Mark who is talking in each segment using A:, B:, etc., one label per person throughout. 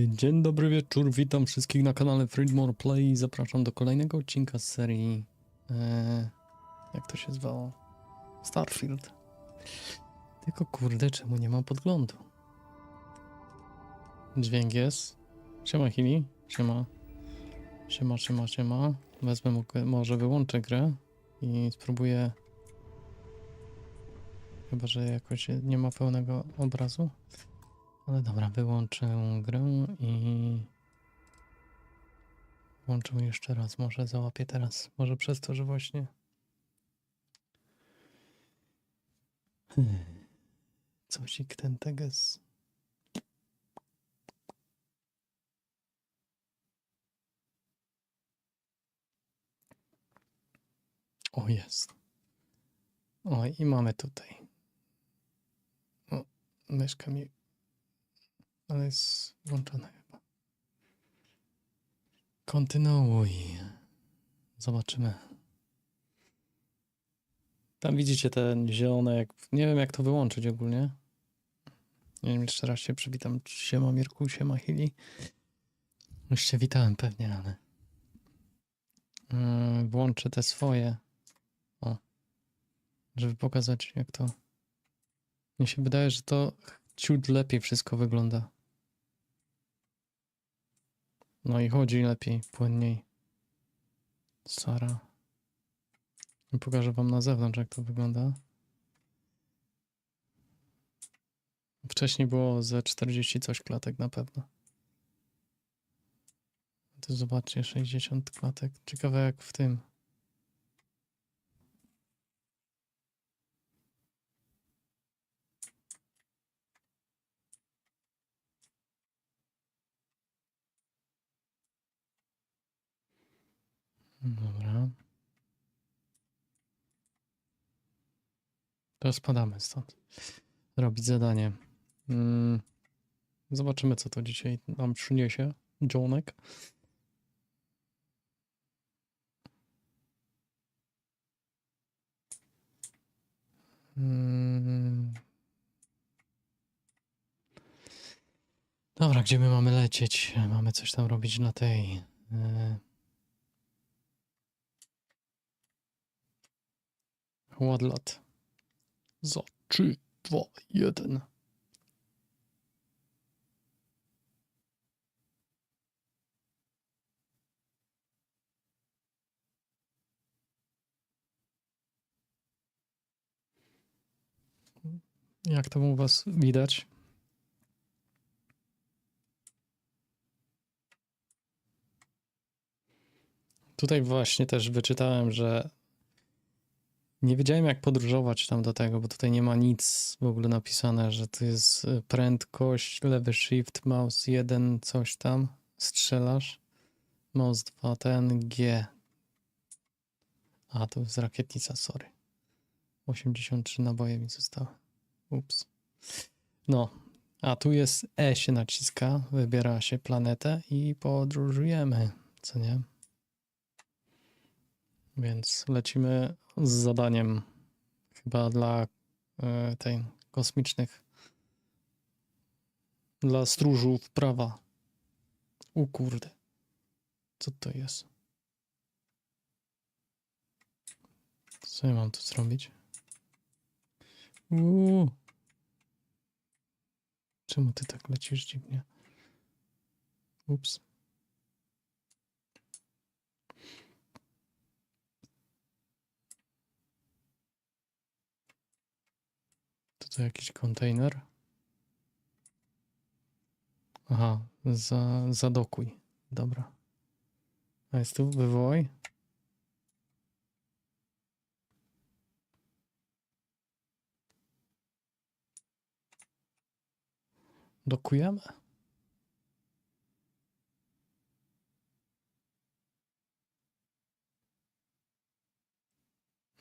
A: Dzień dobry wieczór, witam wszystkich na kanale More Play. Zapraszam do kolejnego odcinka z serii, jak to się zwało? Starfield. Tylko kurde, czemu nie mam podglądu? Dźwięk jest. Siema Hili, siema. Siema. Wezmę, może wyłączę grę i spróbuję. Chyba, że jakoś nie ma pełnego obrazu. Ale dobra, wyłączę grę i włączę jeszcze raz. Może załapię teraz. Może przez to, że właśnie cosik ten teges. O, jest. O, i mamy tutaj. O, myszka mi... Ale jest włączona chyba. Kontynuuj. Zobaczymy. Tam widzicie te zielone, jak... Nie wiem, jak to wyłączyć ogólnie. Nie wiem, jeszcze raz się przywitam. Siema Mirku, siema Hili. Już się witałem pewnie, ale... włączę te swoje. O. Żeby pokazać, jak to... Mnie się wydaje, że to ciut lepiej wszystko wygląda. No i chodzi lepiej, płynniej. Sara. I pokażę wam na zewnątrz, jak to wygląda. Wcześniej było ze 40 coś klatek na pewno. To zobaczcie, 60 klatek. Ciekawe jak w tym. Dobra. To spadamy stąd. Robić zadanie. Zobaczymy, co to dzisiaj nam przyniesie. Johnek. Dobra, gdzie my mamy lecieć? Mamy coś tam robić na tej... Ładlat. Za 3, 2, 1. Jak to u was widać? Tutaj właśnie też wyczytałem, że nie wiedziałem jak podróżować tam do tego, bo tutaj nie ma nic w ogóle napisane, że to jest prędkość, lewy shift, mouse 1, coś tam, strzelasz, mouse 2, ten, G. A, to jest rakietnica, sorry. 83 naboje mi zostały. Ups. No, a tu jest E się naciska, wybiera się planetę i podróżujemy, co nie? Więc lecimy z zadaniem chyba dla tej kosmicznych, dla stróżów prawa. U kurde, co to jest? Co ja mam tu zrobić? Czemu ty tak lecisz dziwnie? Ups. To jakiś kontener? Aha, zadokuj. Dobra. A jest tu, wywołaj. Dokujemy?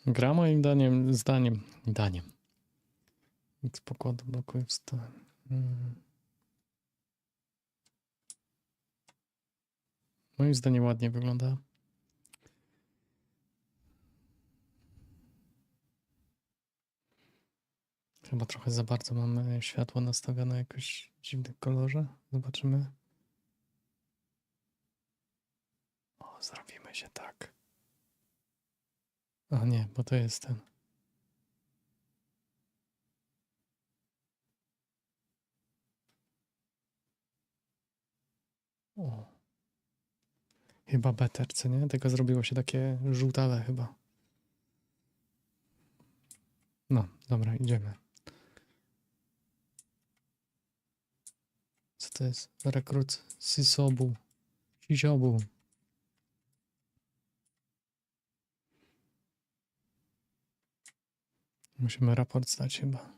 A: Gra moim zdaniem. X pokładu blokuje wstałem. Moim zdaniem ładnie wygląda. Chyba trochę za bardzo mamy światło nastawione jakoś dziwnym kolorze. Zobaczymy. O, zrobimy się tak. A nie, bo to jest ten. O. Chyba better, co nie? Tylko zrobiło się takie żółtawe chyba. No, dobra, idziemy. Co to jest? Rekrut Sisobu. Sisiobu. Musimy raport zdać chyba.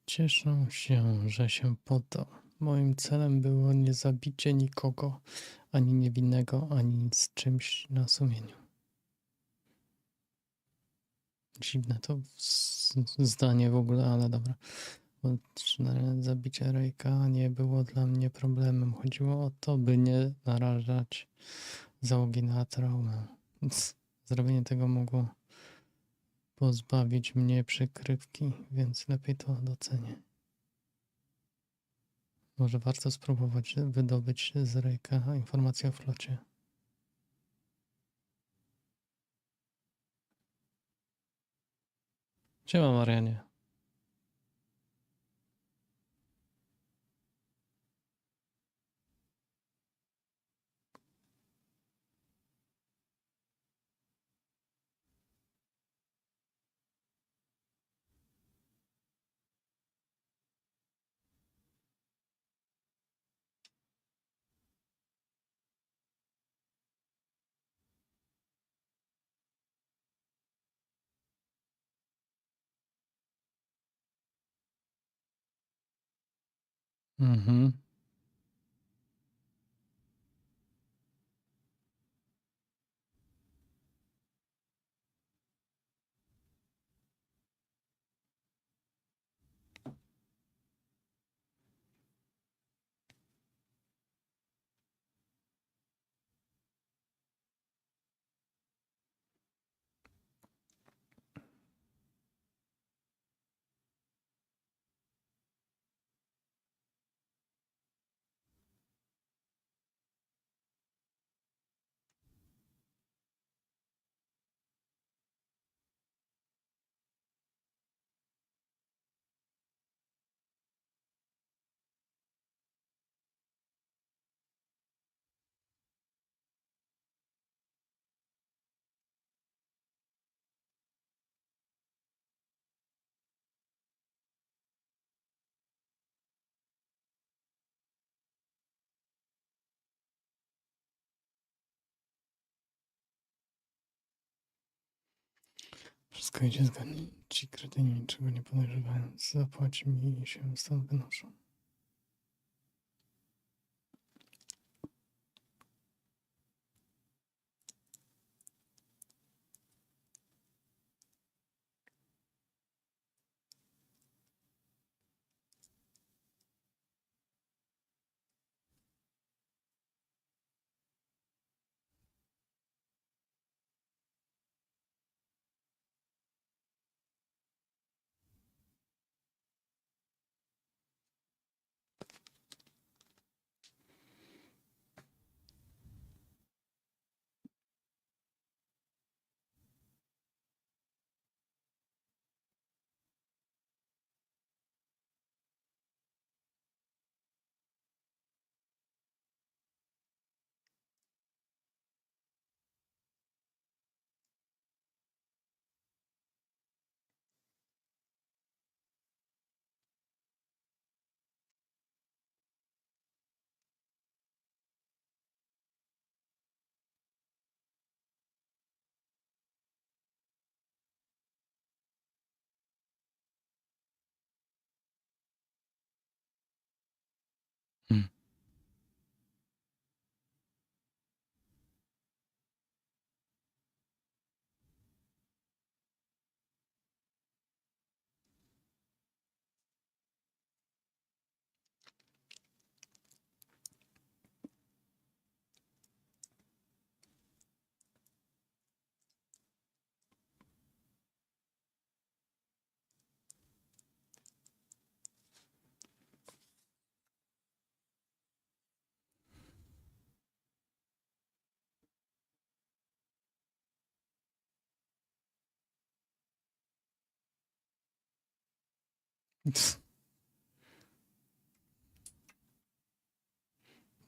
A: Cieszę się, że się poddał. Moim celem było nie zabicie nikogo, ani niewinnego, ani z czymś na sumieniu. Dziwne to zdanie w ogóle, ale dobra. Zabicie Rejka nie było dla mnie problemem. Chodziło o to, by nie narażać załogi na traumę. Zrobienie tego mogło pozbawić mnie przykrywki, więc lepiej to docenię. Może warto spróbować wydobyć z Rejka informację o flocie. Siema, Marianie. Mhm. Wszystko idzie zgodnie. Ci kretyni niczego nie podejrzewając. Zapłać mi i się stąd wynoszą.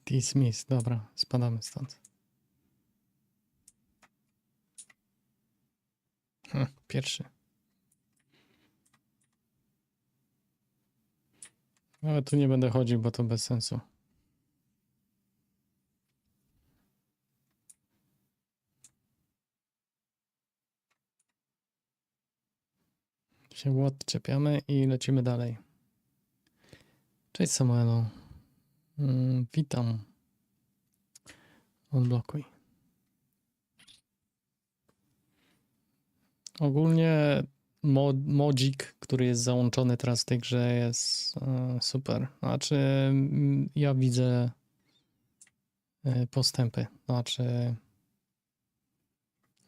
A: Dismiss, dobra, spadamy stąd. Pierwszy. Ale tu nie będę chodził, bo to bez sensu. Się odczepiamy i lecimy dalej. Cześć Samuelu. Witam. Odblokuj. Ogólnie modzik, który jest załączony teraz w tej grze, jest super. Znaczy ja widzę postępy. Znaczy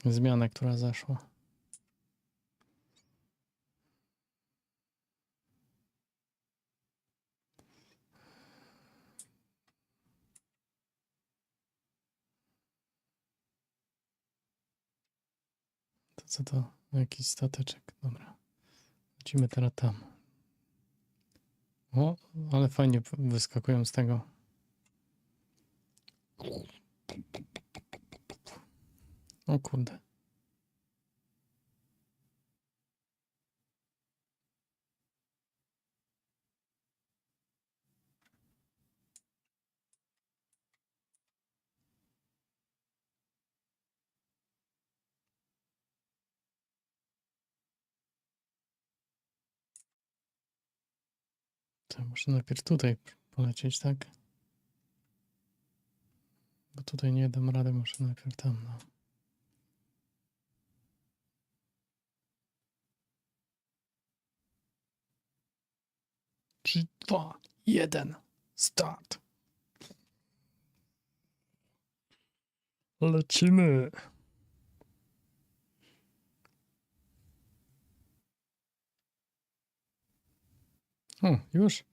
A: zmianę, która zaszła. To co to? Jakiś stateczek. Dobra. Lecimy teraz tam. O, ale fajnie wyskakują z tego. O kurde. To muszę najpierw tutaj polecieć, tak? Bo tutaj nie dam rady, muszę najpierw tam, no. 3, 2, 1, start. Lecimy. O, już?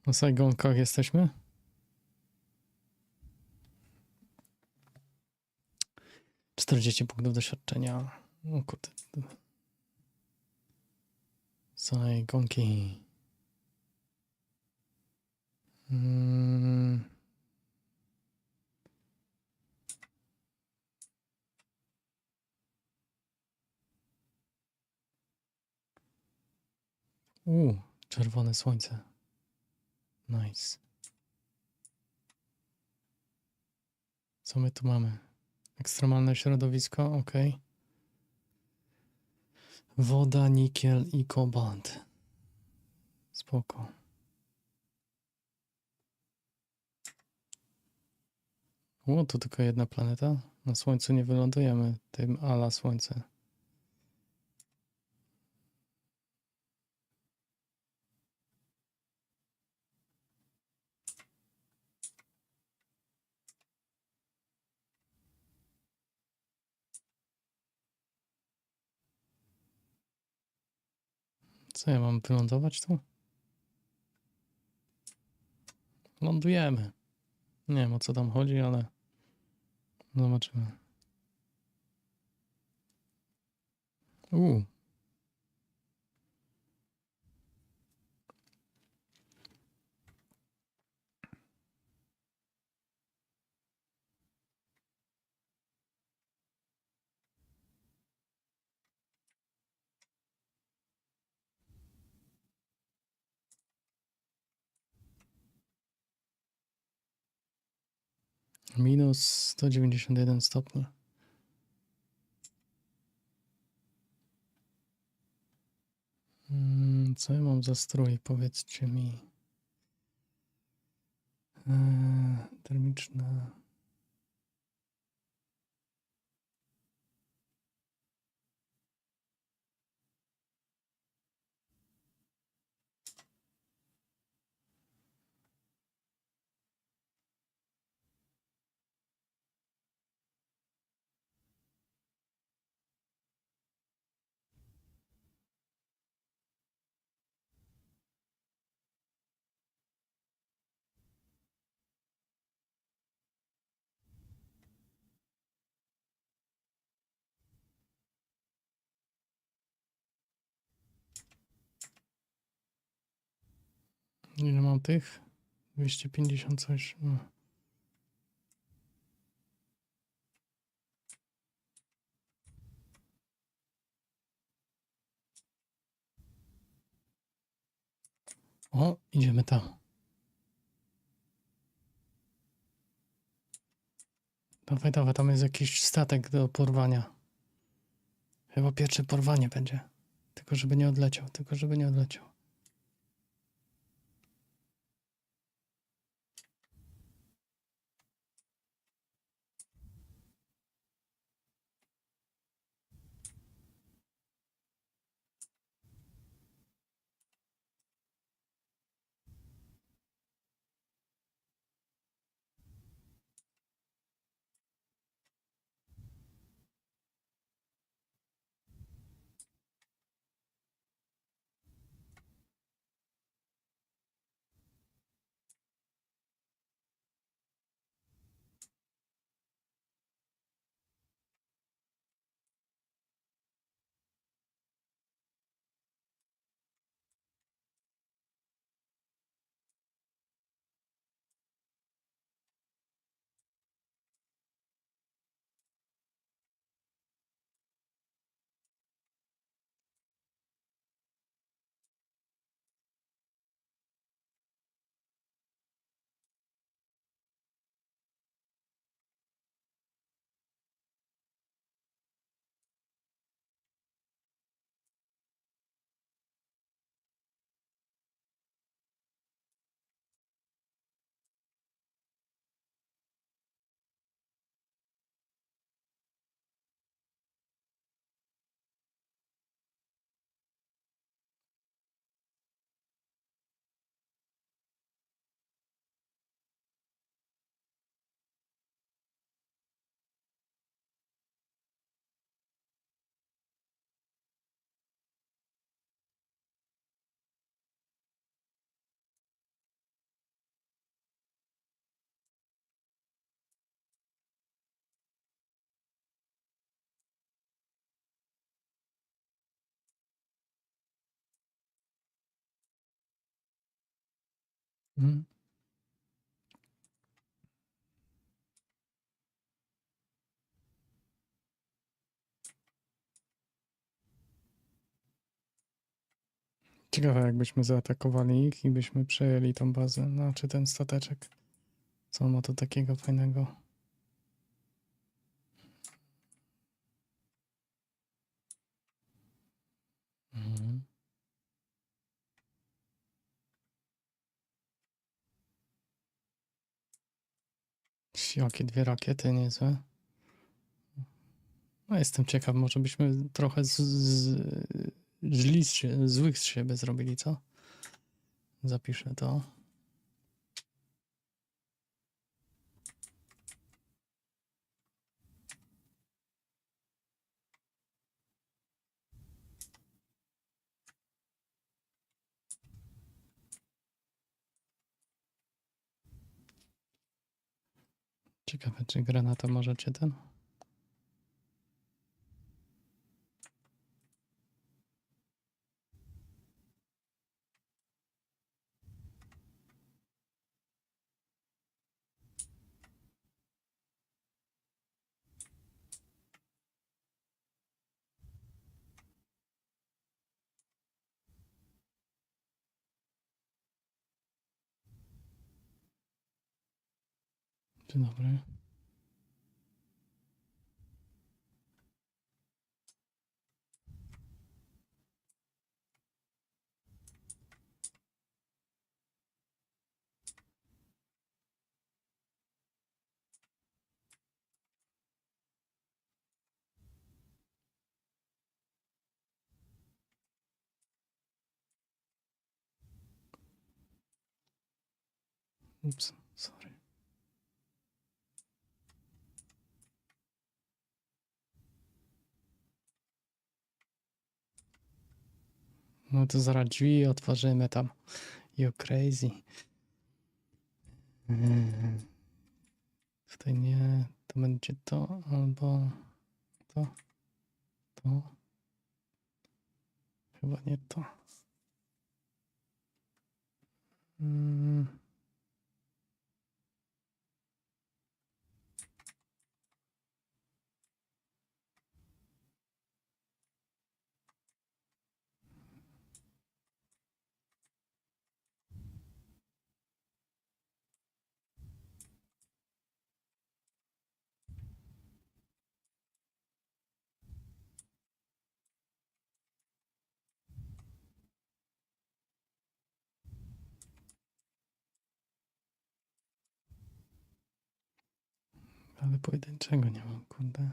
A: Na Saigonkach jesteśmy? - 40 punktów doświadczenia. O kurde. Saigonki. Czerwone słońce. Nice. Co my tu mamy? Ekstremalne środowisko, ok. Woda, nikiel i kobalt. Spoko. O, tu tylko jedna planeta. Na Słońcu nie wylądujemy tym ala Słońce. Co ja mam wylądować tu? Lądujemy. Nie wiem, o co tam chodzi, ale zobaczymy. Minus 191 stopni. Co ja mam za strój? Powiedzcie mi. Termiczna. Ile mam tych? 250 coś. No. O, idziemy tam. Dawaj, dawaj, tam jest jakiś statek do porwania. Chyba pierwsze porwanie będzie. Tylko żeby nie odleciał, tylko żeby nie odleciał. Mhm. Ciekawe, jakbyśmy zaatakowali ich i byśmy przejęli tą bazę, no czy ten stateczek. Co on ma tu takiego fajnego? Mhm. Jakie dwie rakiety, niezłe. No jestem ciekaw, może byśmy trochę złych z siebie zrobili, co? Zapiszę to. Ciekawe, czy granata możecie ten? Dzień dobry. Ups, sorry. No to zaraz drzwi otworzymy tam. You crazy. Tutaj nie, to będzie to, albo to, to. Chyba nie to. Mm. Ale pojedynczego nie mam, kurde.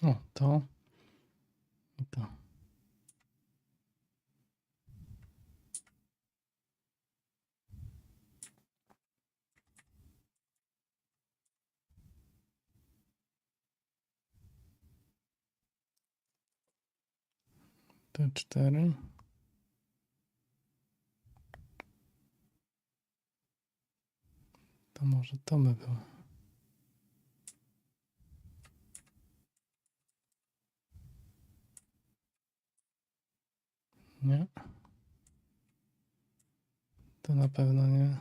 A: O, to i to. Te 4. To może to by było. Nie. To na pewno nie.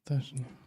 A: Też nie.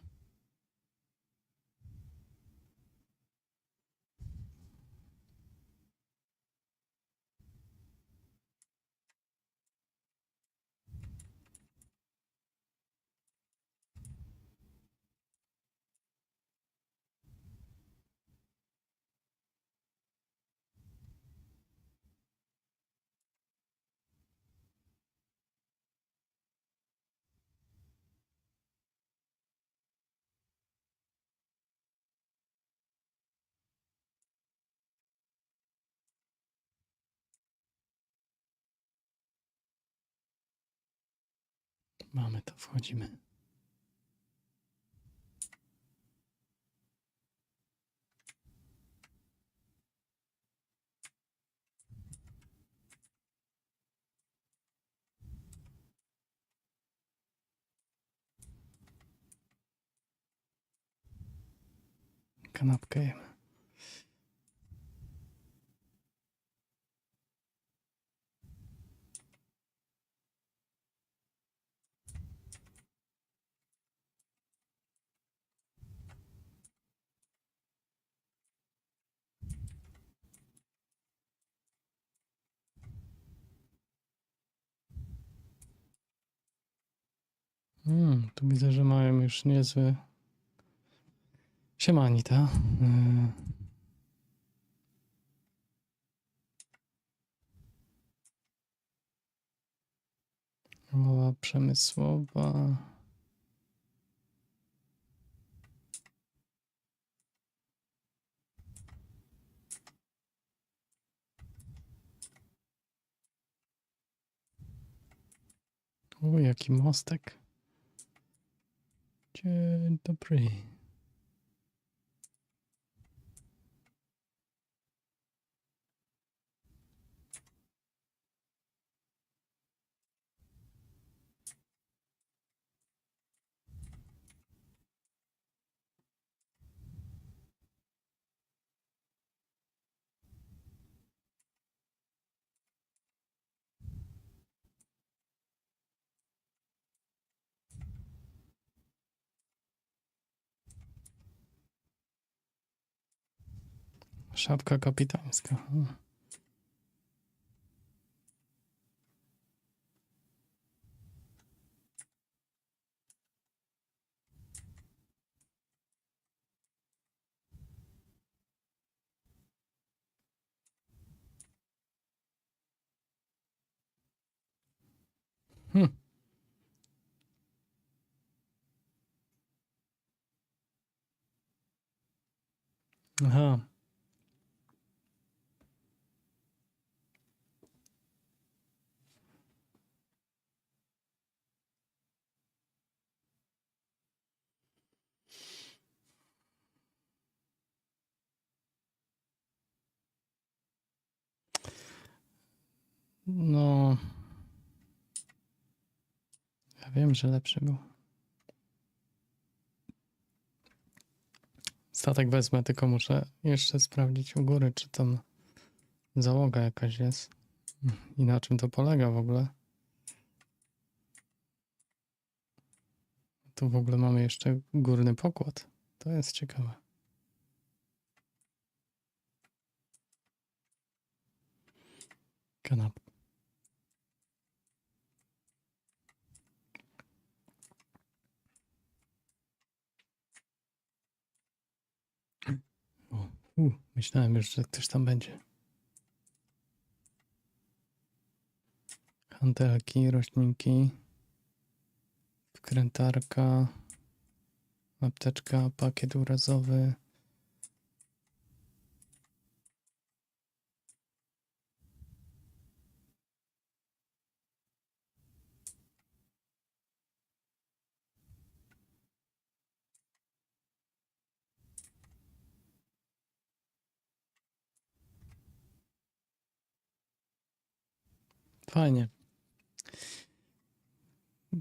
A: Mamy to, wchodzimy. Kanapkę jemy. Tu widzę, że mają już niezły siemanita. Mowa przemysłowa. O, jaki mostek. Dzień dobry. Szapka kapitańska. Aha. No... Ja wiem, że lepszy był. Statek wezmę, tylko muszę jeszcze sprawdzić u góry, czy tam załoga jakaś jest. I na czym to polega w ogóle. Tu w ogóle mamy jeszcze górny pokład. To jest ciekawe. Kanapka. Myślałem już, że ktoś tam będzie. Hantelki, roślinki, wkrętarka, apteczka, pakiet urazowy. Fajnie.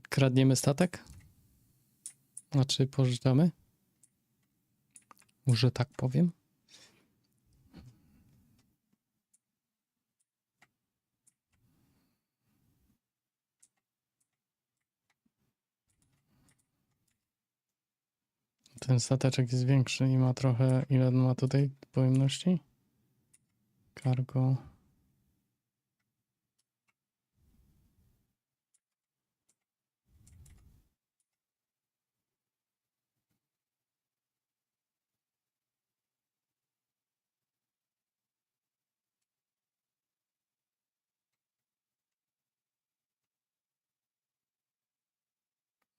A: Kradniemy statek? Znaczy pożyczamy? Może tak powiem? Ten stateczek jest większy i ma trochę... Ile on ma tutaj pojemności? Cargo.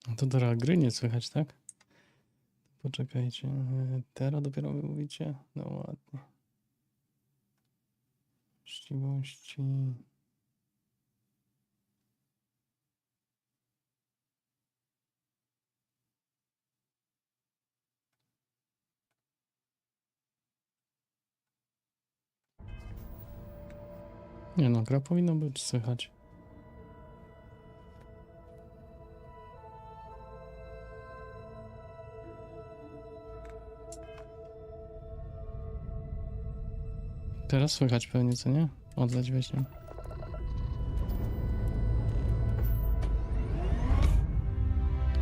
A: No to do gry nie słychać, tak? Poczekajcie. Teraz dopiero wy mówicie? No ładnie. Właściwości... Nie no, gra powinno być słychać. Teraz słychać pewnie, co nie? Odleć weźmie.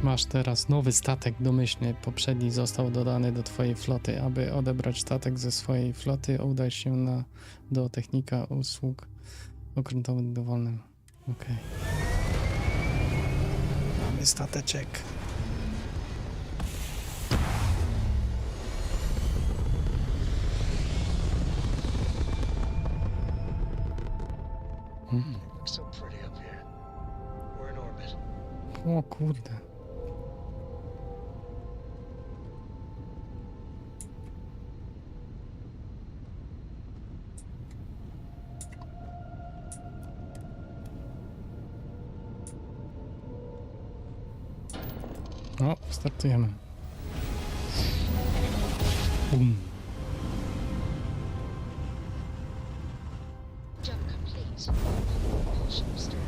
A: Masz teraz nowy statek domyślny. Poprzedni został dodany do twojej floty. Aby odebrać statek ze swojej floty, udaj się do technika usług okrętowych dowolnym. Okej. Mamy stateczek.
B: So pretty up here. We're in orbit.
A: O kurde. O, startujemy. Bum.
C: Jump complete. Propulsion restored.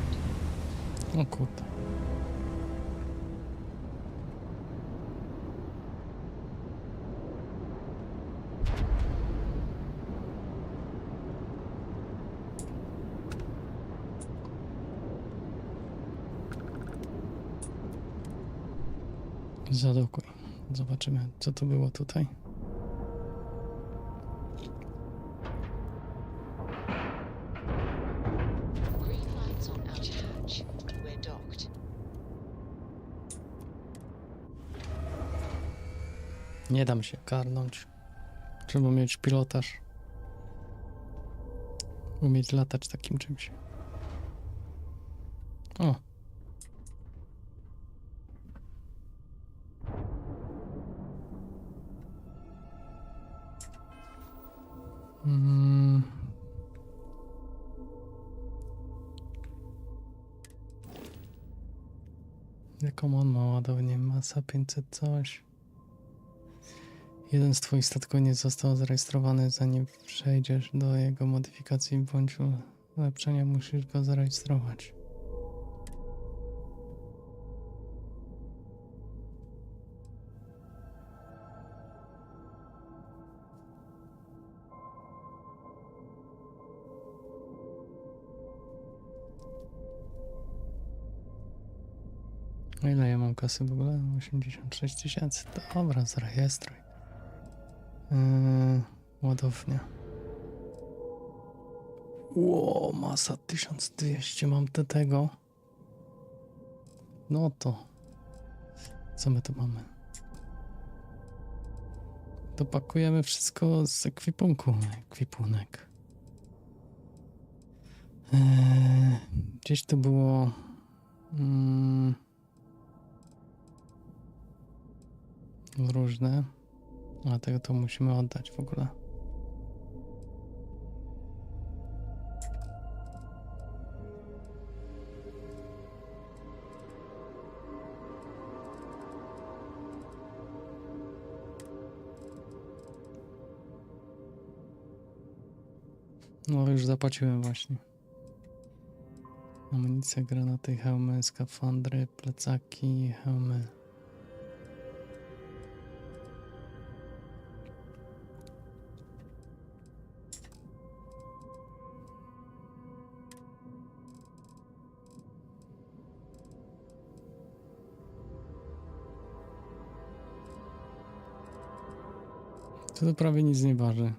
A: O kurde. Zadokuj. Zobaczymy, co to było tutaj.
C: Green lights on outer hatch. We're docked.
A: Nie dam się karnąć. Trzeba mieć pilotaż. Umieć latać takim czymś. O. Jaką on ma ładowanie? Masa 500 coś. Jeden z twoich statków nie został zarejestrowany, zanim przejdziesz do jego modyfikacji, bądź ulepszenia musisz go zarejestrować. A ile ja mam kasy w ogóle? 86 000. Dobra, zarejestruj. Ładownia. Ło, masa 1200 mam tego. No to. Co my tu mamy? Dopakujemy wszystko z ekwipunku. Ekwipunek. Gdzieś to było... różne. A tego to musimy oddać w ogóle. No już zapłaciłem właśnie. Amunicja, granaty, hełmy, skafandry, plecaki, hełmy. To prawie nic nie waży.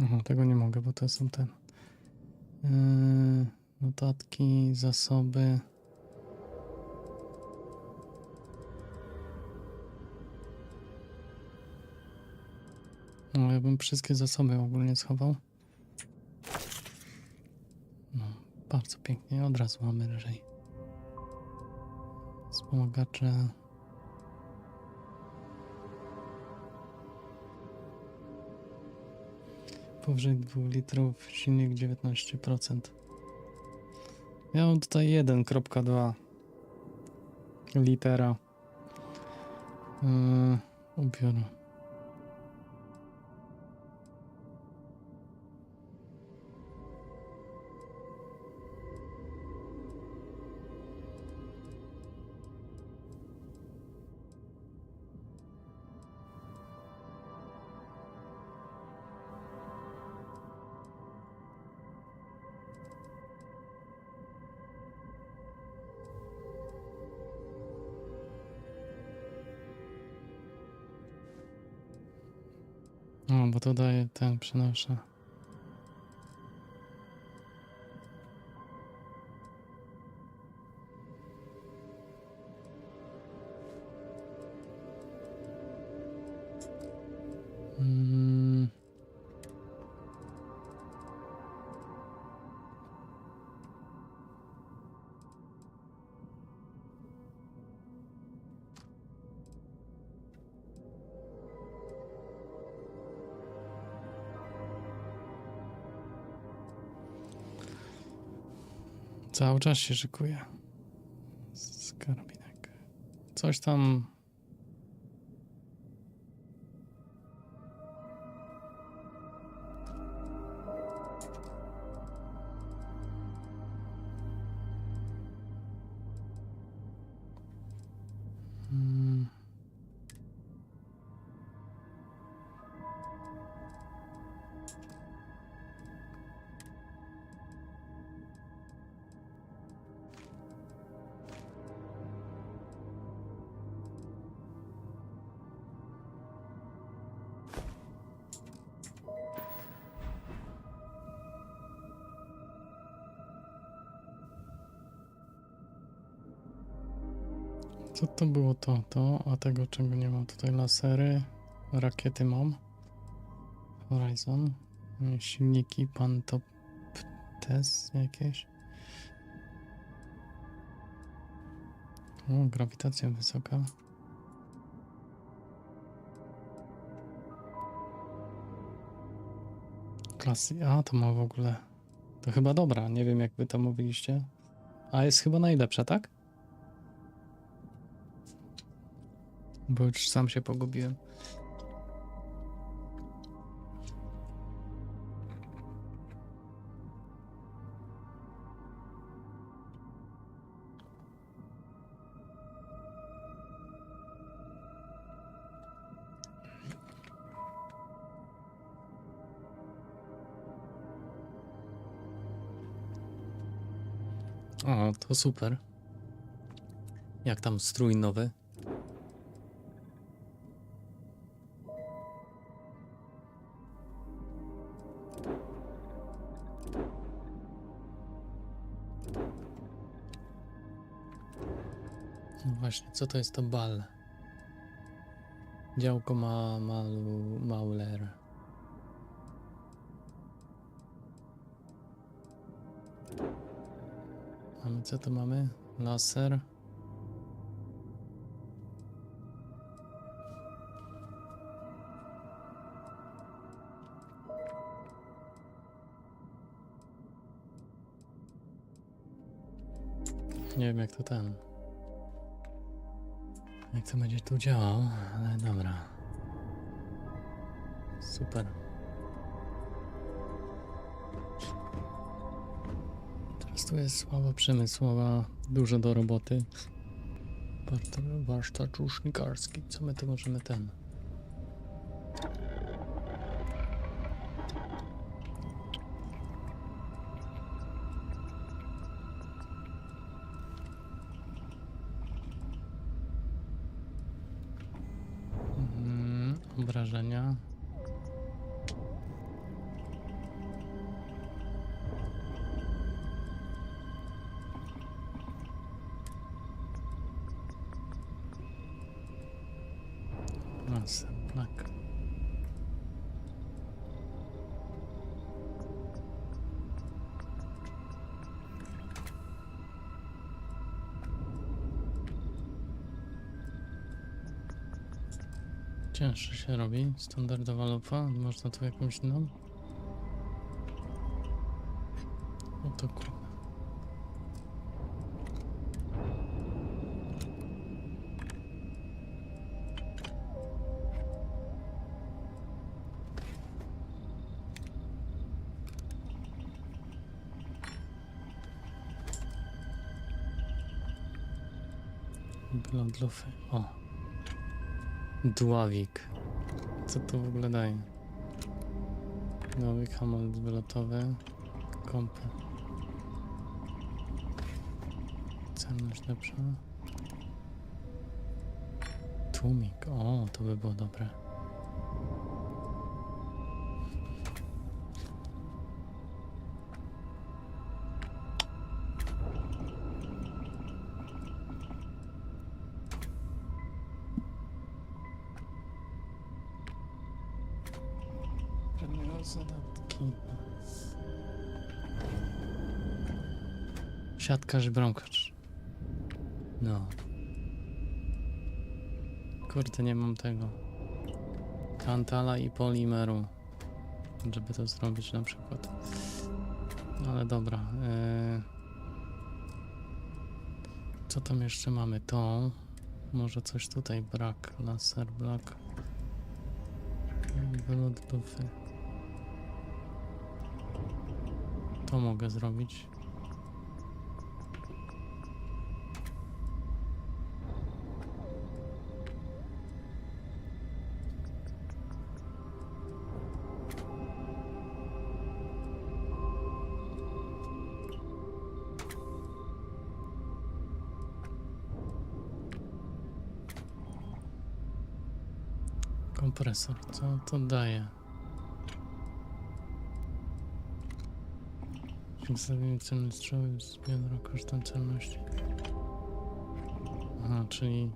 A: Aha, tego nie mogę, bo to są ten. Notatki, zasoby. No, ja bym wszystkie zasoby ogólnie schował. No, bardzo pięknie, od razu mamy lżej. Wspomagacze. Powyżej 2 litrów, silnik 19%. Ja mam tutaj 1,2 litera ubioru. No, bo to daje ten, przynoszę. Cały czas się szykuje. Skarbinek. Coś tam. Co to było to, a tego czego nie mam tutaj, lasery, rakiety mam, Horizon, silniki, Pantoptes jakieś, o, grawitacja wysoka, Klasy. A, to ma w ogóle... To chyba dobra, nie wiem jak wy to mówiliście. A jest chyba najlepsza, tak? Bo już sam się pogubiłem. O, to super. Jak tam strój nowy? No właśnie, co to jest to bal? Działko Mauler. Mamy, co tu mamy? Laser. Nie wiem jak to ten. Jak to będzie tu działał, ale dobra. Super. Teraz tu jest sława przemysłowa, dużo do roboty. Warsztat rusznikarski. Co my tu możemy ten? Obrażenia. Plak. Cięższe się robi. Standardowa lufa. Można tu jakąś inną? O to kurwa. Blond lufy. O. Dławik. Co to w ogóle daje? Dławik, hamulec wylotowy. Kompy. Celność lepsza. Tłumik. O, to by było dobre. Zadatki. Siatkarz, bramkarz. No. Kurde, nie mam tego. Tantala i polimeru. Żeby to zrobić na przykład. Ale dobra. Co tam jeszcze mamy? To. Może coś tutaj brak. Laser, black. Wylot lufy. To mogę zrobić. Kompresor, co to daje? Przedstawienie celny strzały zmian kosztem celności. Aha, czyli...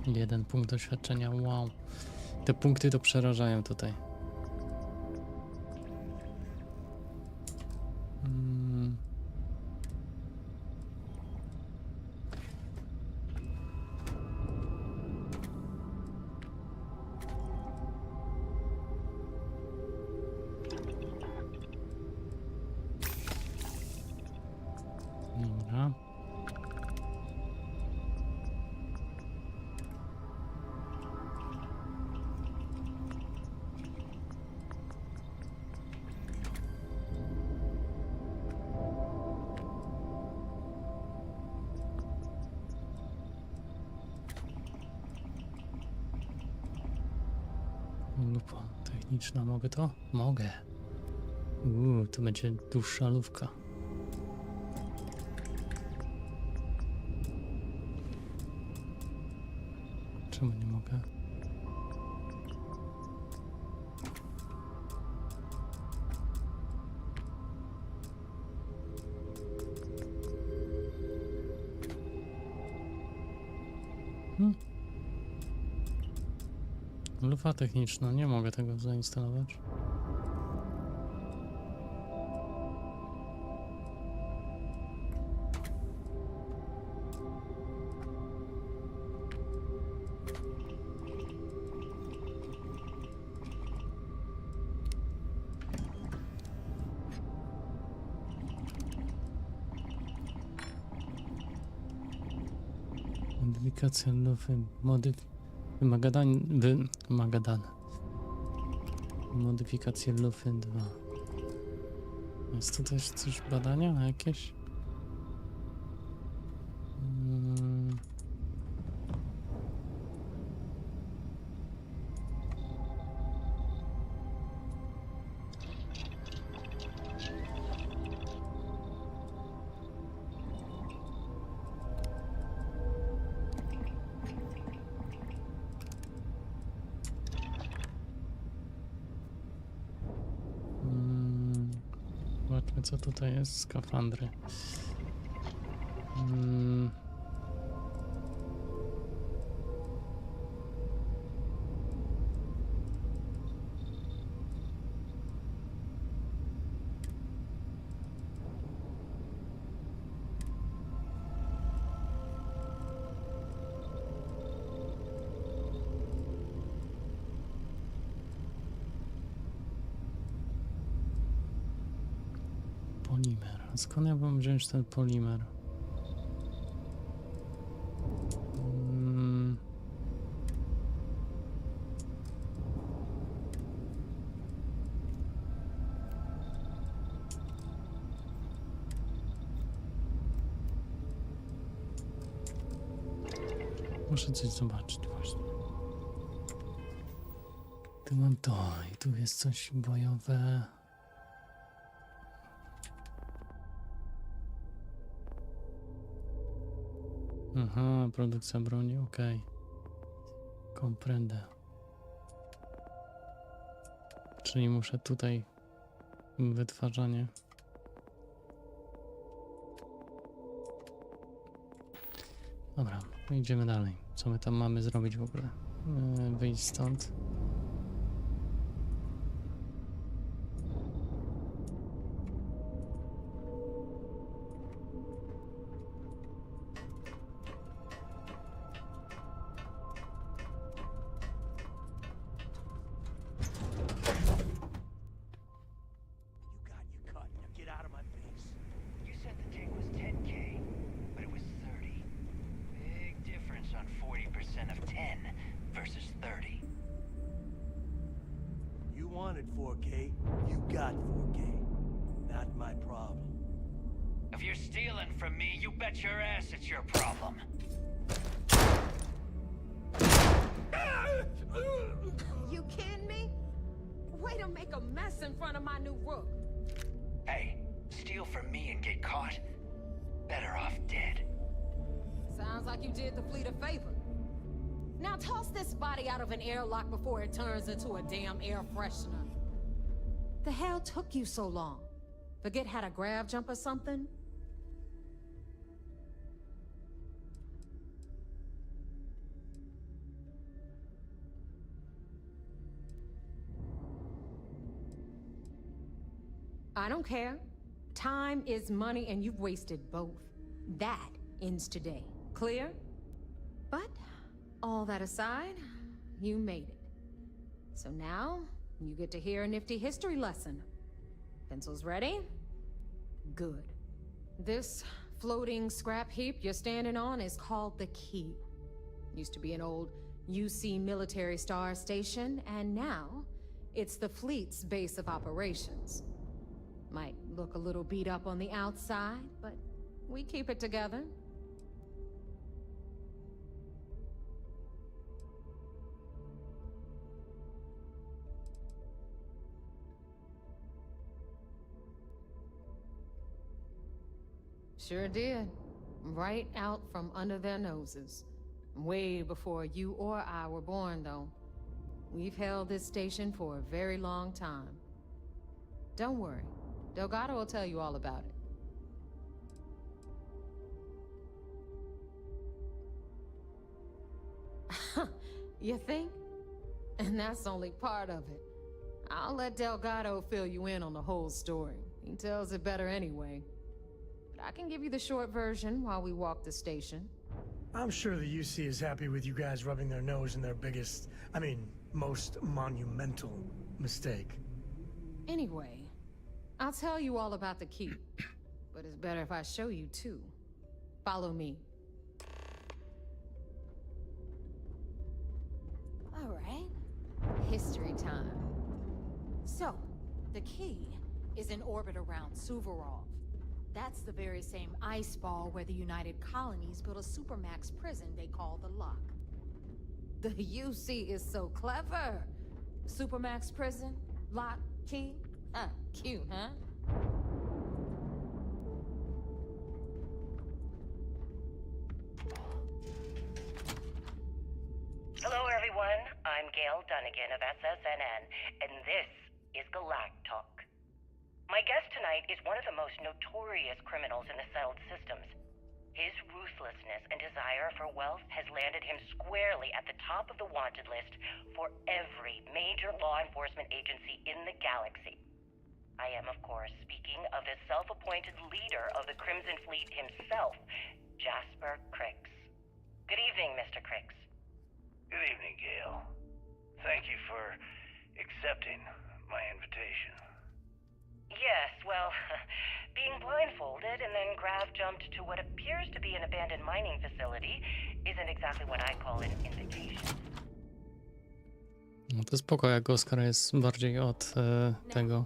A: Jeden punkt doświadczenia, wow. Te punkty to przerażają tutaj. Dobra. Lupa techniczna, mogę to? Mogę. To będzie dłuższa lufka. Czemu nie mogę? Lufa techniczna, nie mogę tego zainstalować. Modyfikacja lufy, modyfikacje lufy 2. Jest tu też coś badania jakieś? Zobaczmy, co tutaj jest. Skafandry. Polimer. A skąd ja mam wziąć ten polimer? Muszę coś zobaczyć właśnie. Tu mam to i tu jest coś bojowe. Aha, produkcja broni, okej. Komprendę. Czyli muszę tutaj wytwarzanie. Dobra, idziemy dalej. Co my tam mamy zrobić w ogóle? Wyjść stąd.
B: Wanted 4K, you got 4K. Not my problem.
D: If you're stealing from me, you bet your ass it's your problem.
E: You kidding me? Way to make a mess in front of my new rook.
D: Hey, steal from me and get caught? Better off dead.
E: Sounds like you did the fleet a favor. Now toss this body out of an airlock before it turns into a damn air freshener. The hell took you so long? Forget how to grab jump or something? I don't care. Time is money and you've wasted both. That ends today. Clear? But all that aside, you made it. So now, you get to hear a nifty history lesson. Pencils ready? Good. This floating scrap heap you're standing on is called the Key. Used to be an old UC military star station, and now it's the fleet's base of operations. Might look a little beat up on the outside, but we keep it together. Sure did. Right out from under their noses. Way before you or I were born, though. We've held this station for a very long time. Don't worry. Delgado will tell you all about it. You think? And that's only part of it. I'll let Delgado fill you in on the whole story. He tells it better anyway. But I can give you the short version while we walk the station.
F: I'm sure the UC is happy with you guys rubbing their nose in their biggest, most monumental mistake.
E: Anyway, I'll tell you all about the Key. But it's better if I show you too. Follow me. All right. History time. So, the Key is in orbit around Suvorov. That's the very same ice ball where the United Colonies built a supermax prison they call the Lock. The UC is so clever. Supermax prison, Lock, Key. Cute, huh?
D: Hello, everyone. I'm Gail Dunnigan of SSNN, and this is Galactalk. My guest tonight is one of the most notorious criminals in the settled systems. His ruthlessness and desire for wealth has landed him squarely at the top of the wanted list for every major law enforcement agency in the galaxy. I am, of course, speaking of the self-appointed leader of the Crimson Fleet himself, Jasper Crix. Good evening, Mr. Crix.
B: Good evening, Gail. Thank you for accepting my invitation.
D: Yes, well, being blindfolded and then grav-jumped to what appears to be an abandoned mining facility isn't exactly what I call an invitation.
A: No to spoko, jak Oscar jest bardziej od tego,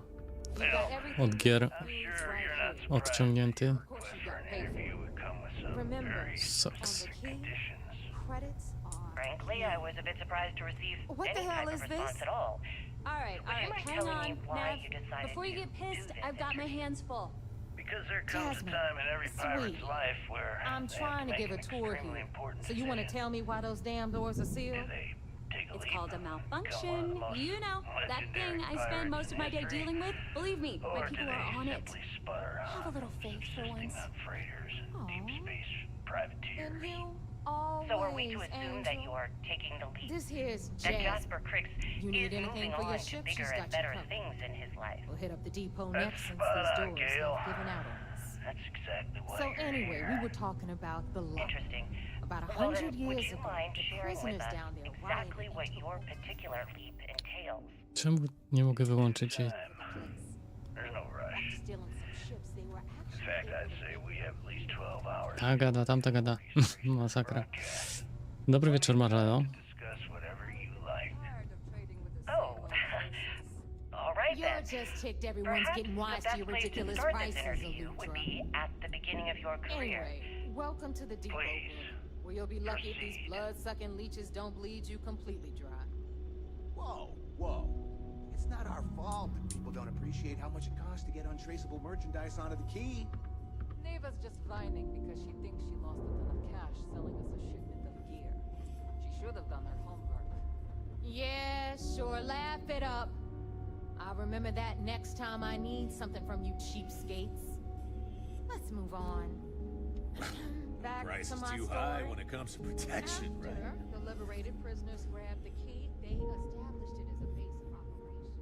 A: od gier
B: I'm sure you're not surprised.
A: odciągnięty.
E: Of course you got paid for it.
B: You would come with some
E: Remember,
B: very
A: Sucks.
E: on the Key,
B: conditions.
E: credits are...
D: Frankly, I was a bit surprised to receive
E: What the
D: any
E: hell
D: type
E: is
D: of response
E: this?
D: at all.
G: All right,
D: Would you mind
G: hang
D: telling me
G: on,
D: why
G: Nev.
D: you decided
G: Before you
D: to
G: get
D: do
G: pissed,
D: this
G: I've got my
D: interview?
G: hands full.
B: Because there comes
E: Jasmine,
B: a time in every pirate's
E: sweetie,
B: life where
E: I'm
B: they
E: trying to
B: have
E: give a
B: make an
E: tour
B: extremely
E: here.
B: important
E: So you want to
B: decision.
E: tell me why those damn doors are sealed?
B: Do they take a
G: It's
B: leap,
G: called a
B: become one of
G: malfunction.
B: the most
G: You know, that thing
B: legendary
G: I spend
B: pirates
G: most of
B: in
G: my day
B: history?
G: dealing with. Believe me, my
B: Or do
G: people
B: they
G: are on it.
B: simply sputter
G: Have a little faith for
B: subsisting
G: once.
B: on freighters and
E: Aw.
B: deep space privateers?
E: And you always,
D: So are we to assume that you
E: Angel.
D: are taking the leap?
E: This here's
D: That
E: Jasper.
D: Jasper Crix
E: You
D: is
E: need anything
D: moving
E: for your
D: on to
E: ship,
D: bigger
E: she's
D: and
E: got you
D: better
E: covered.
D: things in his life.
E: We'll hit up the depot
B: That's
E: next since
B: spot
E: these
B: on,
E: doors
B: Gail.
E: have given out on us.
B: That's exactly why
E: So
B: you're
E: anyway,
B: here.
E: we were talking about the Lock.
D: Interesting.
E: About
D: Well,
E: 100
D: then, would
E: years
D: you
E: ago,
D: mind
E: the
D: sharing with
E: prisoners
D: us
E: down there
D: exactly
E: rioted
D: what
E: into
D: your
E: a
D: particular leap entails?
A: Czemu nie mogę wyłączyć jej?
B: There's no rush.
G: Stealing some ships, they were
B: In
G: actually
B: fact, I'd say we have at least 12 hours
A: Ta gada, tamta gada. Masakra. Dobry wieczór, Marleno.
B: to discuss whatever you like.
D: Oh, all right
E: You're
D: then.
E: just ticked everyone's
D: Perhaps
E: getting
D: the
E: wise
D: best
E: to your
D: place to
E: ridiculous
D: start this
E: prices,
D: interview would
E: Elutra.
D: be at the beginning of your career.
E: Anyway, welcome to the depot
B: Please,
E: room, where you'll be lucky if these
B: proceed.
E: blood-sucking leeches don't bleed you completely dry.
H: Whoa, whoa. It's not our fault that people don't appreciate how much it costs to get untraceable merchandise onto the Key.
I: Neva's just whining because she thinks she lost a ton of cash selling us a shipment of gear. She should have done her homework.
E: Yeah, sure, laugh it up. I'll remember that next time I need something from you cheapskates. Let's move on. Back
J: Price
E: to
J: is
E: my
J: too
E: story.
J: high when it comes to protection,
E: After
J: right?
E: the liberated prisoners grabbed the Key, they established it as a base of operations.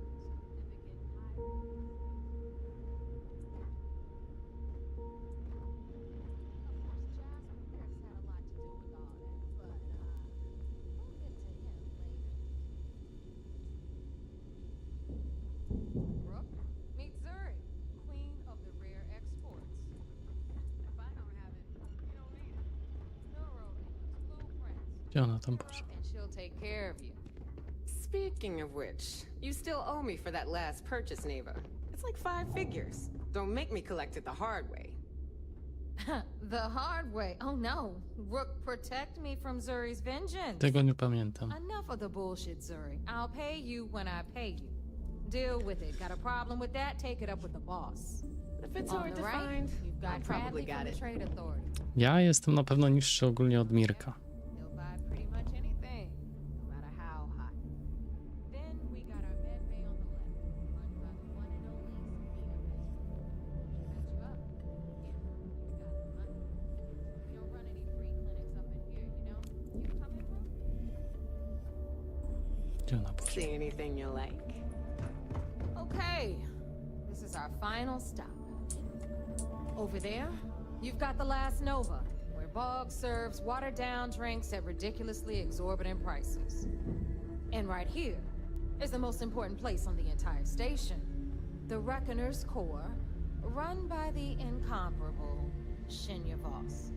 E: Significant pirate- Of course, Jasper Crix had a lot to do with all that, but we'll get to him later. Brooke, meet Zuri, queen of the rare exports. If I don't have
A: Gdzie ona tam poszła?
E: and she'll take care of you.
J: Speaking of which, you still owe me for that last purchase, Neva. It's like 5 figures. Don't make me collect it the hard way.
E: The hard way. Oh no. Rook, protect me from Zuri's vengeance.
A: Tego nie pamiętam.
E: Enough of the bullshit, Zuri. I'll pay you when I pay you. Deal with it. Got a problem with that? Take it up with the boss.
J: If it's
E: On
J: hard
E: the
J: to
E: right,
J: find,
E: you've
J: I
E: got
J: probably
E: Bradley from
J: got
E: the
J: it.
E: Trade Authority.
A: Ja jestem na pewno niższy ogólnie od Mirka.
E: He'll buy pretty much anything, no matter how hot. Then we got our med bay on the left, run by the one and only Sabina Vesper. Should match you up. Yeah, you got the money. We don't run any free clinics up in here, you know? You coming, bro?
A: Gdzie ona poszła?
J: See anything you like?
E: Okay, this is our final stop. Over there, you've got the last Nova, where Bog serves watered-down drinks at ridiculously exorbitant prices. And right here is the most important place on the entire station, the Reckoner's Core, run by the incomparable Shinya Voss.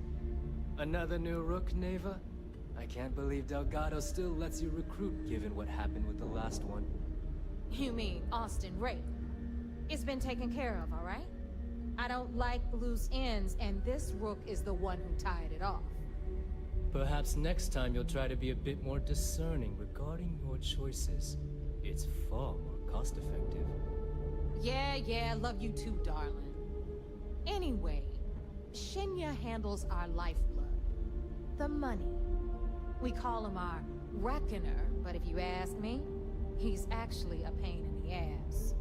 K: Another new rook, Neva? I can't believe Delgado still lets you recruit given what happened with the last one.
E: You mean Austin Ray? It's been taken care of, all right? I don't like loose ends, and this rook is the one who tied it off.
K: Perhaps next time you'll try to be a bit more discerning regarding your choices. It's far more cost-effective.
E: Yeah, love you too, darling. Anyway, Shinya handles our lifeblood. The money. We call him our reckoner, but if you ask me, he's actually a pain in the ass.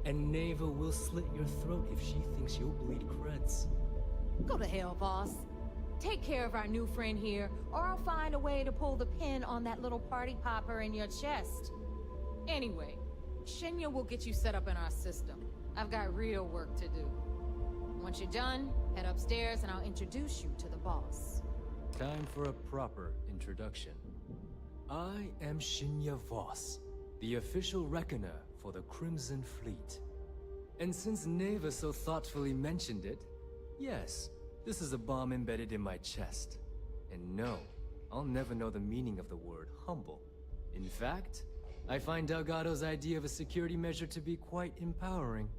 K: And Neva will slit your throat if she thinks you'll bleed creds.
E: Go to hell, boss. Take care of our new friend here, or I'll find a way to pull the pin on that little party popper in your chest. Anyway, Shinya will get you set up in our system. I've got real work to do. Once you're done, head upstairs and I'll introduce you to the boss.
K: Time for a proper introduction. I am Shinya Voss, the official reckoner for the Crimson Fleet. And since Neva so thoughtfully mentioned it, yes, this is a bomb embedded in my chest. And no, I'll never know the meaning of the word humble. In fact, I find Delgado's idea of a security measure to be quite empowering.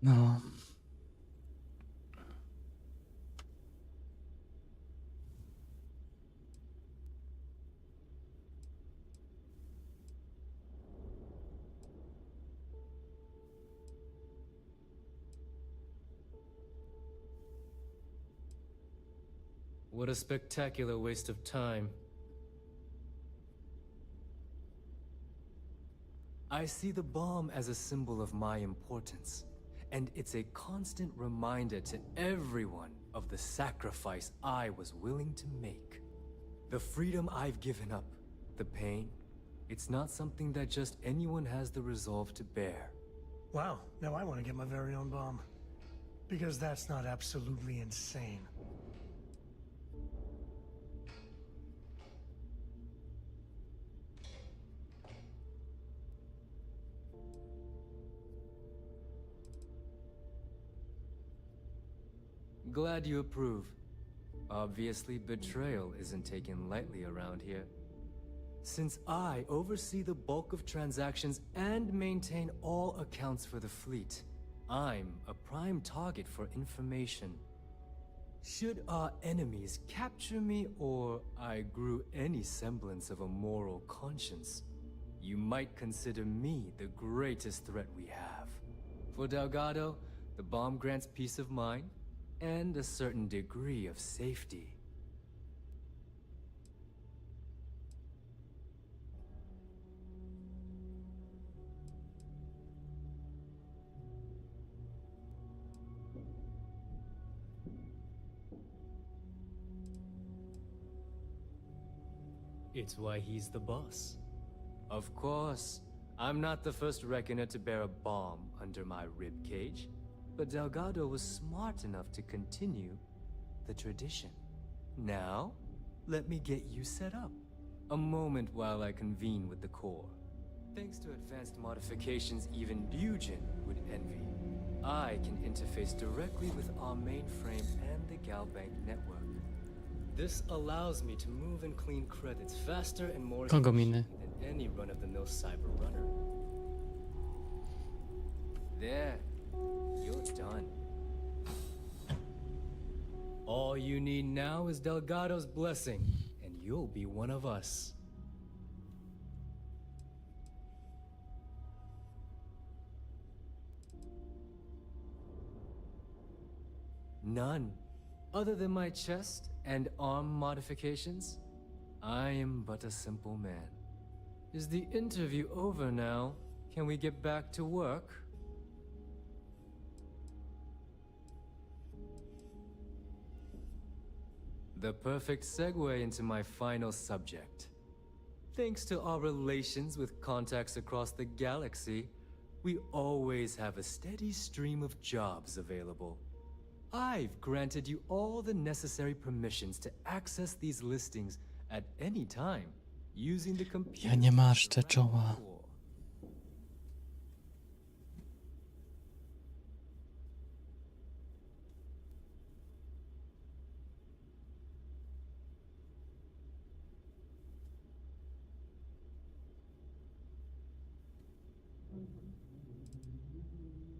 A: No.
K: What a spectacular waste of time. I see the bomb as a symbol of my importance, and it's a constant reminder to everyone of the sacrifice I was willing to make. The freedom I've given up, the pain, it's not something that just anyone has the resolve to bear.
F: Wow, now I want to get my very own bomb. Because that's not absolutely insane.
K: Glad you approve. Obviously, betrayal isn't taken lightly around here. Since I oversee the bulk of transactions and maintain all accounts for the fleet, I'm a prime target for information. Should our enemies capture me or I grew any semblance of a moral conscience, you might consider me the greatest threat we have. For Delgado, the bomb grants peace of mind and a certain degree of safety. It's why he's the boss. Of course, I'm not the first reckoner to bear a bomb under my rib cage, but Delgado was smart enough to continue the tradition. Now, let me get you set up. A moment while I convene with the core. Thanks to advanced modifications even Bugin would envy, I can interface directly with our mainframe and the Galbank network. This allows me to move and clean credits faster and more
A: Kogo miny?
K: efficiently than any run-of-the-mill cyber runner. There, you're done. All you need now is Delgado's blessing, and you'll be one of us. None. Other than my chest and arm modifications, I am but a simple man. Is the interview over now? Can we get back to work? The perfect segue into my final subject. Thanks to our relations with contacts across the galaxy, we always have a steady stream of jobs available. I've granted you all the necessary permissions to access these listings at any time, using the computer.
A: Ja nie marszczę czoła.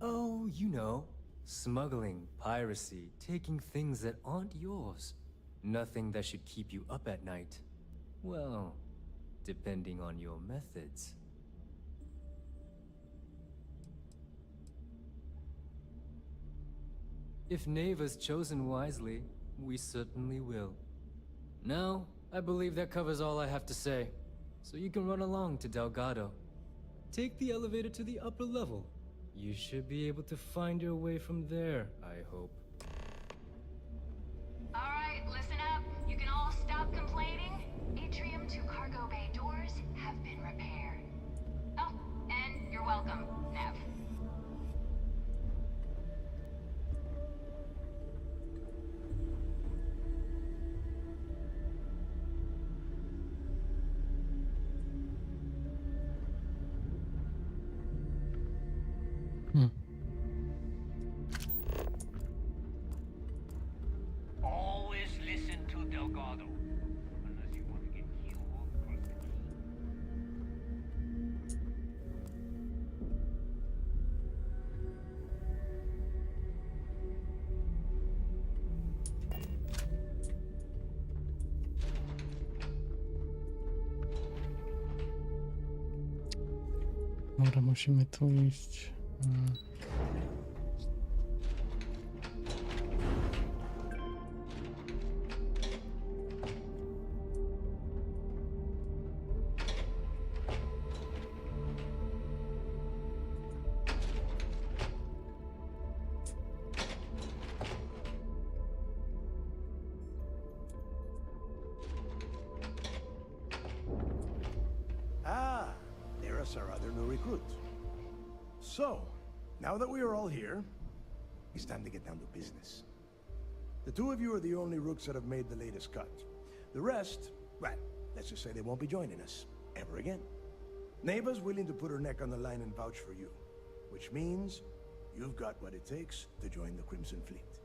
K: Oh, you know. Smuggling, piracy, taking things that aren't yours. Nothing that should keep you up at night. Well, depending on your methods. If Neva's chosen wisely, we certainly will. Now, I believe that covers all I have to say. So you can run along to Delgado. Take the elevator to the upper level. You should be able to find your way from there, I hope.
L: Alright, listen up. You can all stop complaining. Atrium to cargo bay doors have been repaired. Oh, and you're welcome, Nev.
B: Always listen to Delgado. Unless you want to get killed all across the
A: Dobra, musimy tu iść.
F: Ah, there's our other new recruit. So, now that we are all here, it's time to get down to business. The two of you are the only rooks that have made the latest cut. The rest, well, let's just say they won't be joining us ever again. Neva's willing to put her neck on the line and vouch for you, which means you've got what it takes to join the Crimson Fleet.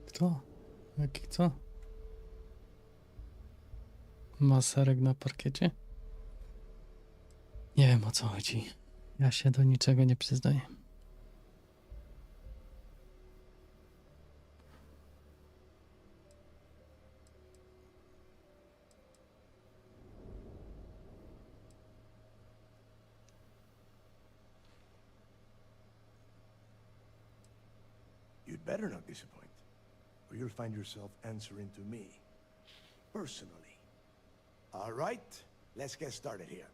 A: Kto? Jaki co? Maserek na parkiecie? Nie wiem, o co chodzi. Ja się do niczego nie przyznaję.
F: You'd better not disappoint, or you'll find yourself answering to me, personally. All right, let's get started here.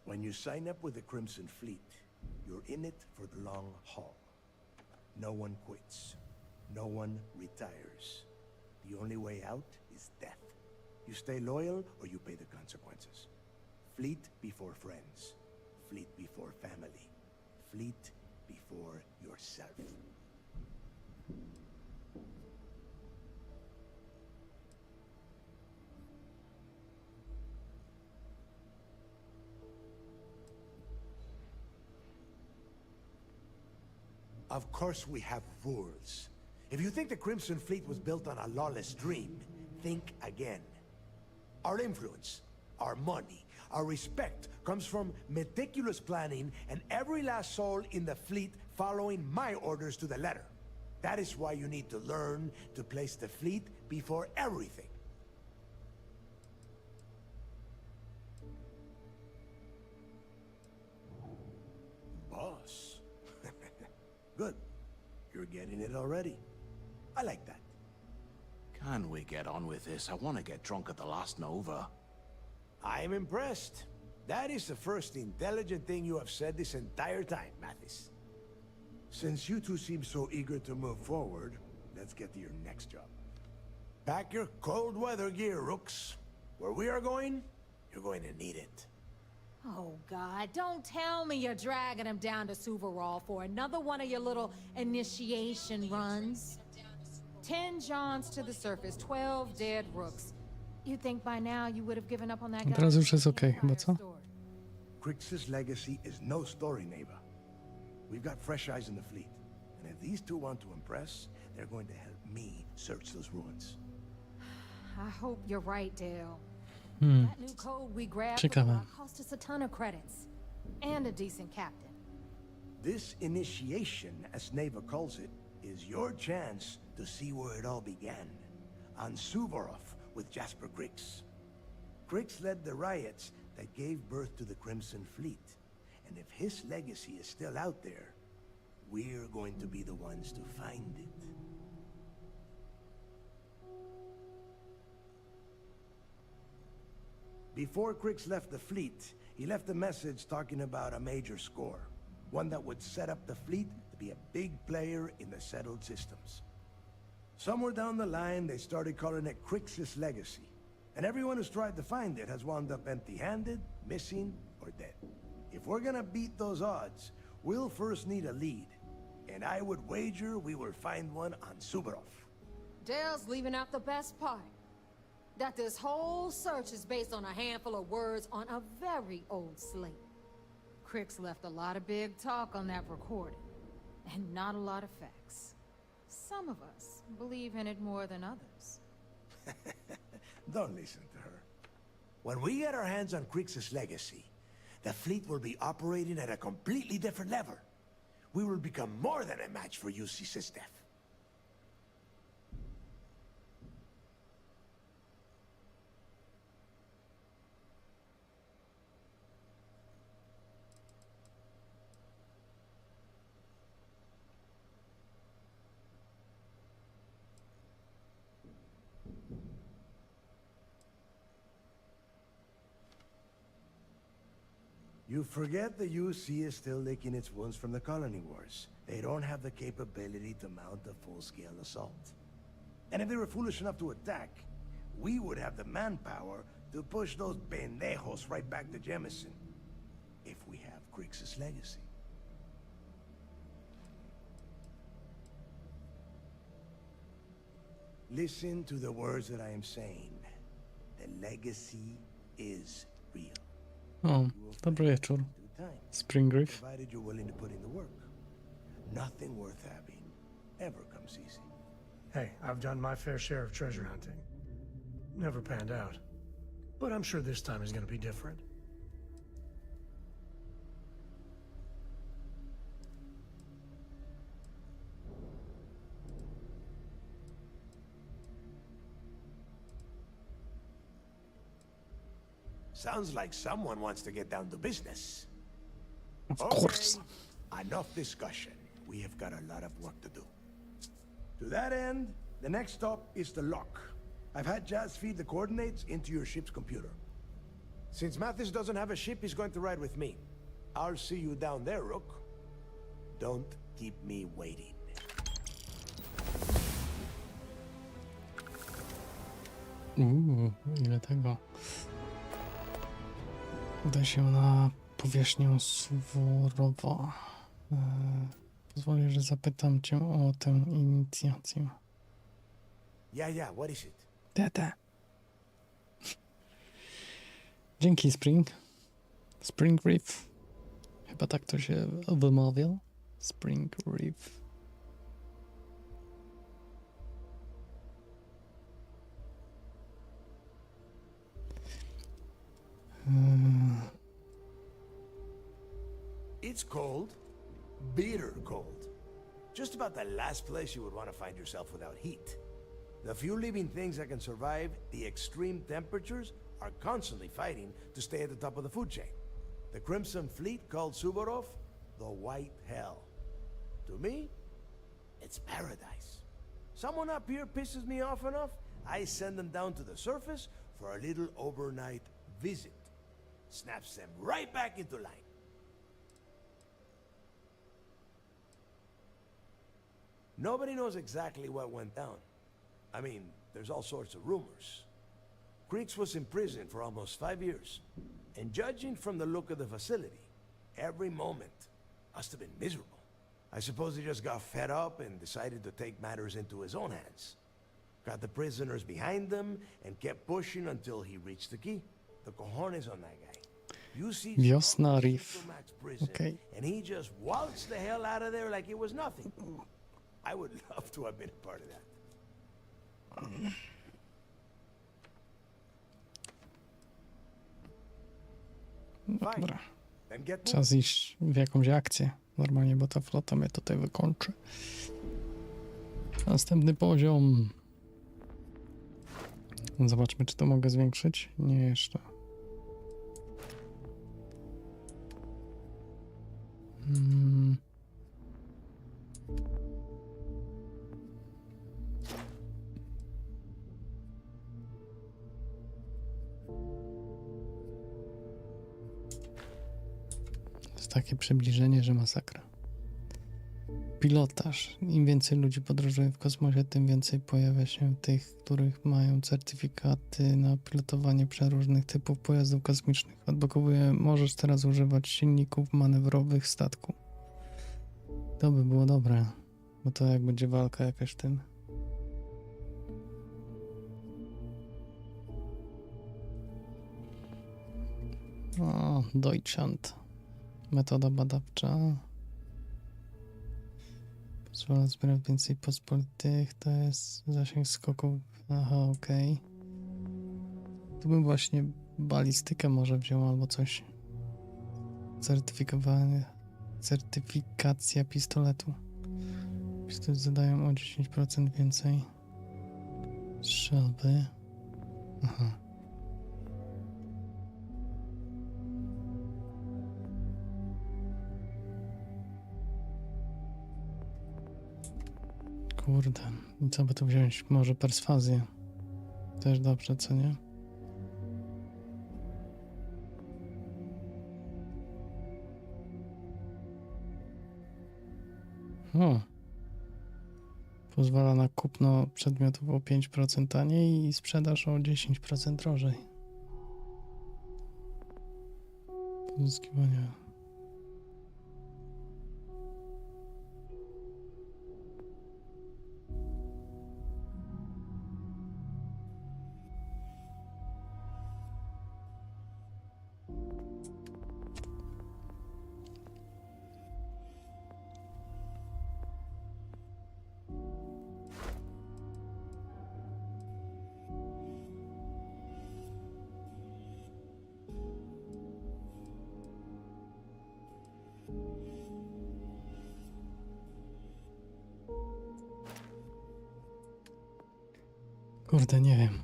F: When you sign up with the Crimson Fleet, you're in it for the long haul. No one quits. No one retires. The only way out is death. You stay loyal or you pay the consequences. Fleet before friends. Fleet before family. Fleet before yourself. Of course we have rules. If you think the Crimson Fleet was built on a lawless dream, think again. Our influence, our money, our respect comes from meticulous planning and every last soul in the fleet following my orders to the letter. That is why you need to learn to place the fleet before everything. Boss. Good. You're getting it already. I like that.
H: Can we get on with this? I want to get drunk at the last Nova.
F: I am impressed. That is the first intelligent thing you have said this entire time, Mathis. Since you two seem so eager to move forward, let's get to your next job. Pack your cold weather gear, Rooks. Where we are going, you're going to need it.
E: Oh, God, don't tell me you're dragging him down to Suvarol for another one of your little initiation runs. 10 Johns to the surface, 12 dead Rooks. You'd think by now you would have given up on that guy.
A: Teraz już jest okej, chyba co?
F: Crix's legacy is no story, neighbor. We've got fresh eyes in the fleet. And if these two want to impress, they're going to help me search those ruins.
E: I hope you're right, Dale.
A: Hmm.
E: That new code we grabbed
A: Ciekawe.
E: cost us a ton of credits. And a decent captain.
F: This initiation, as Neva calls it, is your chance to see where it all began. On Suvorov with Jasper Crix. Crix led the riots that gave birth to the Crimson Fleet. And if his legacy is still out there, we're going to be the ones to find it. Before Crix left the fleet, he left a message talking about a major score. One that would set up the fleet to be a big player in the settled systems. Somewhere down the line, they started calling it Crix's legacy. And everyone who's tried to find it has wound up empty-handed, missing, or dead. If we're gonna beat those odds, we'll first need a lead. And I would wager we will find one on Suvorov.
E: Dale's leaving out the best part. That this whole search is based on a handful of words on a very old slate. Crix left a lot of big talk on that recording, and not a lot of facts. Some of us believe in it more than others.
F: Don't listen to her. When we get our hands on Crix's legacy, the fleet will be operating at a completely different level. We will become more than a match for UC Systef. You forget the UC is still licking its wounds from the colony wars. They don't have the capability to mount a full-scale assault. And if they were foolish enough to attack, we would have the manpower to push those pendejos right back to Jemison. If we have Crix's legacy. Listen to the words that I am saying. The legacy is real.
A: O, dobry wieczór. Springriff.
F: Provided you're willing to put in the work. Nothing worth having ever comes easy.
M: Hey, I've done my fair share of treasure hunting. Never panned out. But I'm sure this time is gonna be different.
F: Sounds like someone wants to get down to business.
A: Of course.
F: Enough discussion. We have got a lot of work to do. To that end, the next stop is the lock. I've had Jazz feed the coordinates into your ship's computer. Since Mathis doesn't have a ship, he's going to ride with me. I'll see you down there, Rook. Don't keep me waiting.
A: Ile tego. Uda się na powierzchnię Suworowa. Pozwolę, że zapytam cię o tę inicjację.
F: Yeah, what is it?
A: Tete. Dzięki, Spring. Spring Reef. Chyba tak to się wymawia. Spring Reef.
F: It's cold. Bitter cold. Just about the last place you would want to find yourself without heat. The few living things that can survive the extreme temperatures are constantly fighting to stay at the top of the food chain. The Crimson Fleet called Suvorov the White Hell. To me, it's paradise. Someone up here pisses me off enough, I send them down to the surface for a little overnight visit. Snaps them right back into line. Nobody knows exactly what went down. I mean, there's all sorts of rumors. Creeks was in prison for almost 5 years. And judging from the look of the facility, every moment must have been miserable. I suppose he just got fed up and decided to take matters into his own hands. Got the prisoners behind them and kept pushing until he reached the key. The cojones on that guy. You see
A: Wiosna Reef.
F: prison,
A: Okay.
F: and he just waltzed the hell out of there like it was nothing. I would love to have been a part of that.
A: Dobra.
F: Then get
A: Czas iść w jakąś akcję. Normalnie, bo ta flota mnie tutaj wykończy. Następny poziom. Zobaczmy, czy to mogę zwiększyć. Nie jeszcze. To jest takie przybliżenie, że masakra. Pilotaż. Im więcej ludzi podróżuje w kosmosie, tym więcej pojawia się tych, których mają certyfikaty na pilotowanie przeróżnych typów pojazdów kosmicznych. Odblokowuję, możesz teraz używać silników manewrowych statku. To by było dobre, bo to jak będzie walka jakaś w tym. O, Deutschland. Metoda badawcza. Pozwala zbierać więcej pospolitych, to jest zasięg skoków. Aha, okej. Tu bym właśnie balistykę może wziął albo coś. Certyfikacja pistoletu. Pistolet zadają o 10% więcej strzelby. Aha. Kurde, i co by tu wziąć? Może perswazję. Też dobrze, co nie? O. Pozwala na kupno przedmiotów o 5% taniej i sprzedaż o 10% drożej. Pozyskiwanie. Kurde, nie wiem.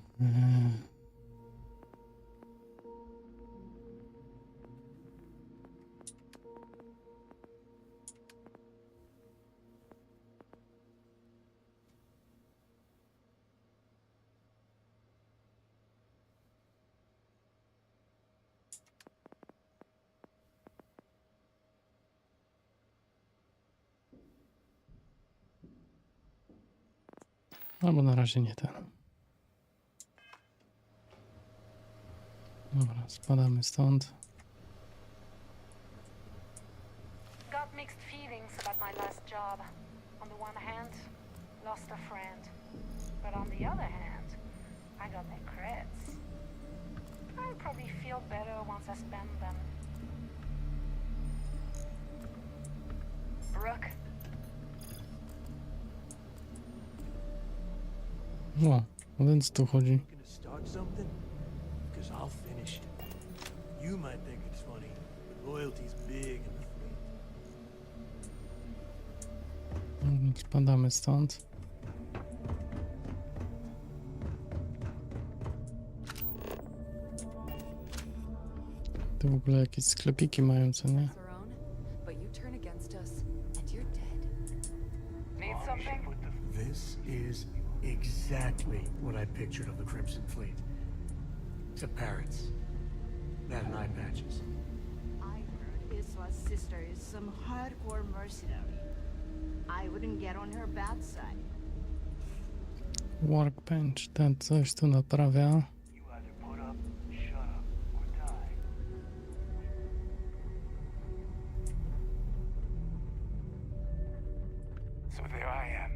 A: Albo na razie nie ten. Dobra, spadamy stąd.
N: lost a friend. But on the other hand, I got the creds. I'll probably feel better once I spend them. Rook,
A: No, o więc tu chodzi.
M: Gonna start something? Because I'll finish it. You might think it's funny, but loyalty's big in the fleet.
A: Spadamy stąd. Tu w ogóle jakieś sklepiki mają, co nie?
I: But you turn against us, and you're dead.
N: need something?
M: This is exactly what I pictured of the Crimson Fleet. Except parrots. That and eye patches.
O: I heard Iswa's sister is some hardcore mercenary. I wouldn't get on her bad side.
A: Workbench, ten coś tu naprawia.
B: You either put up, shut up, or die.
H: So there I am.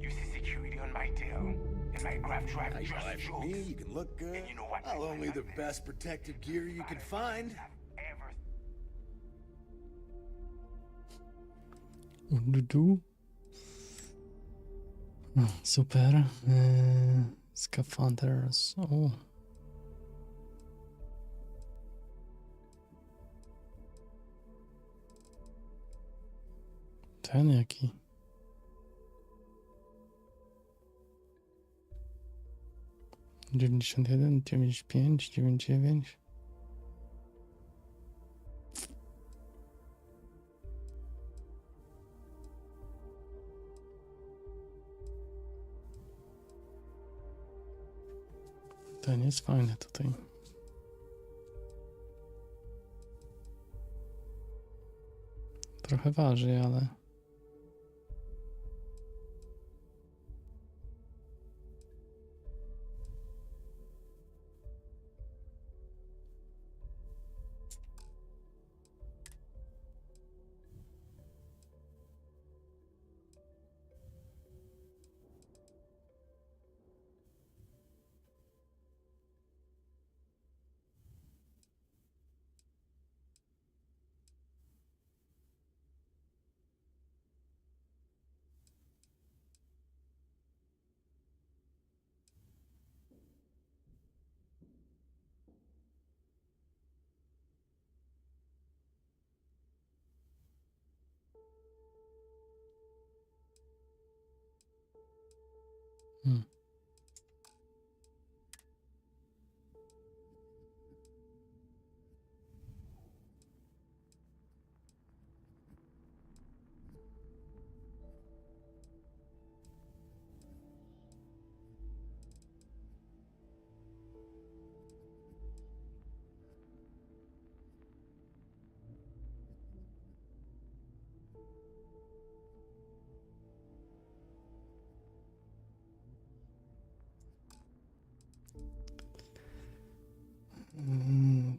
H: You see security on my tail, and my graph drive just
F: For me, you can look good.
H: And you know what?
F: I'll only the best protective gear you can find.
H: Ever
A: Ududu. No, super. Scaphanders. O. Ten jaki. Dziewięćdziesiąt jeden, 95, 99. Ten jest fajny tutaj. Trochę waży, ale...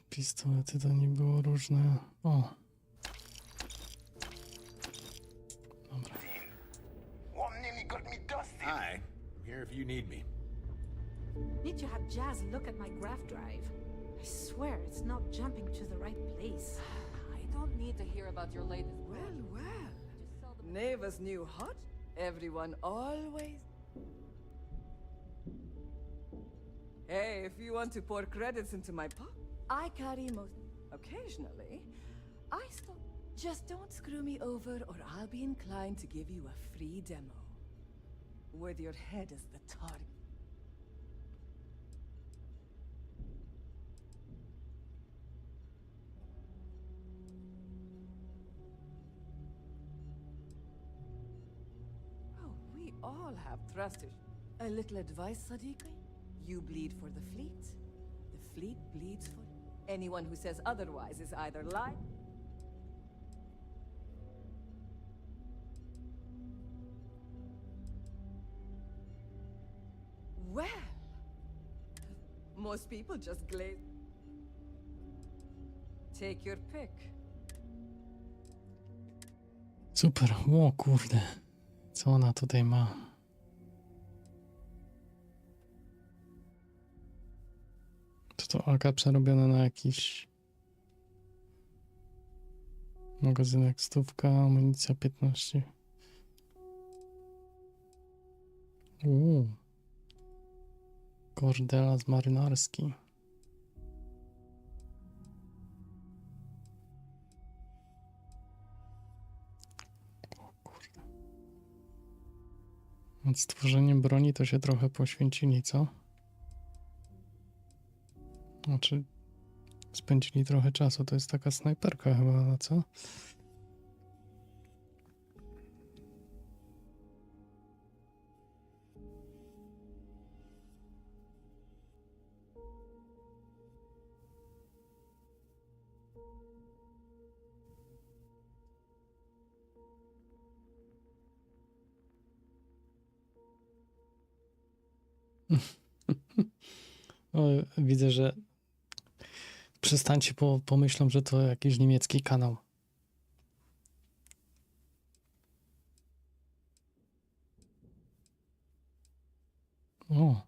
A: Pistolety to nie było różne. O. Dobra.
F: Hi. I'm here if you need me.
E: Need to have Jazz look at my graph drive. I swear it's not jumping to the right place.
I: I don't need to hear about your latest.
P: Well.
I: Just sell the
P: Neva's new hot? Everyone always... Hey, if you want to pour credits into my pot, I carry most... Occasionally, I stop... Just don't screw me over or I'll be inclined to give you a free demo. With your head as the target. Oh, we all have trust issues. A little advice, Sadiqi? You bleed for the fleet. The fleet bleeds for... Anyone who says otherwise is either lying... Well... Most people just glaze... Take your pick.
A: Super. O kurde. Co ona tutaj ma? To AK przerobione na jakiś magazynek 100, amunicja 15. Kordelas marynarski. O kurde. Nad stworzeniem broni to się trochę poświęcili, co? Znaczy, spędzili trochę czasu. To jest taka snajperka chyba, co? O, widzę, że przestańcie, pomyślą, że to jakiś niemiecki kanał. O.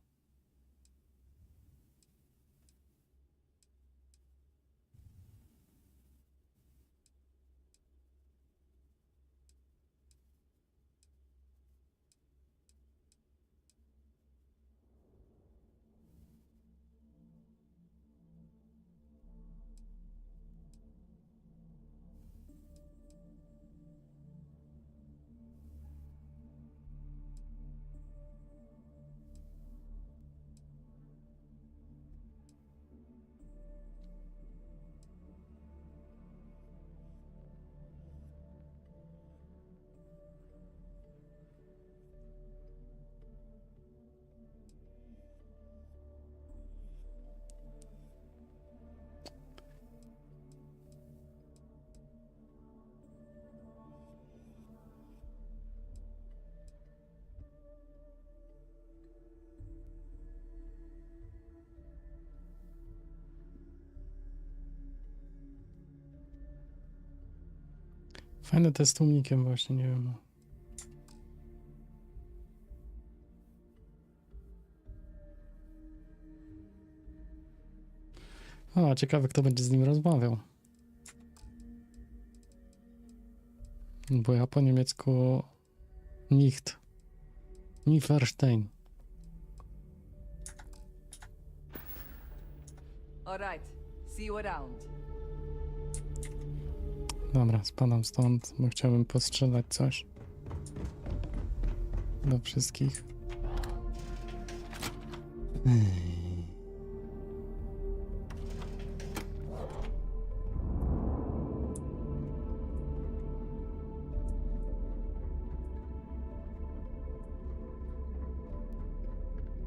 A: Fajny test tłumikiem właśnie, nie wiem. O, ciekawe, kto będzie z nim rozmawiał. Bo ja po niemiecku nicht. Nie verstehen.
P: All right. See you around.
A: Dobra, spadam stąd, bo chciałbym postrzelać coś. Do wszystkich.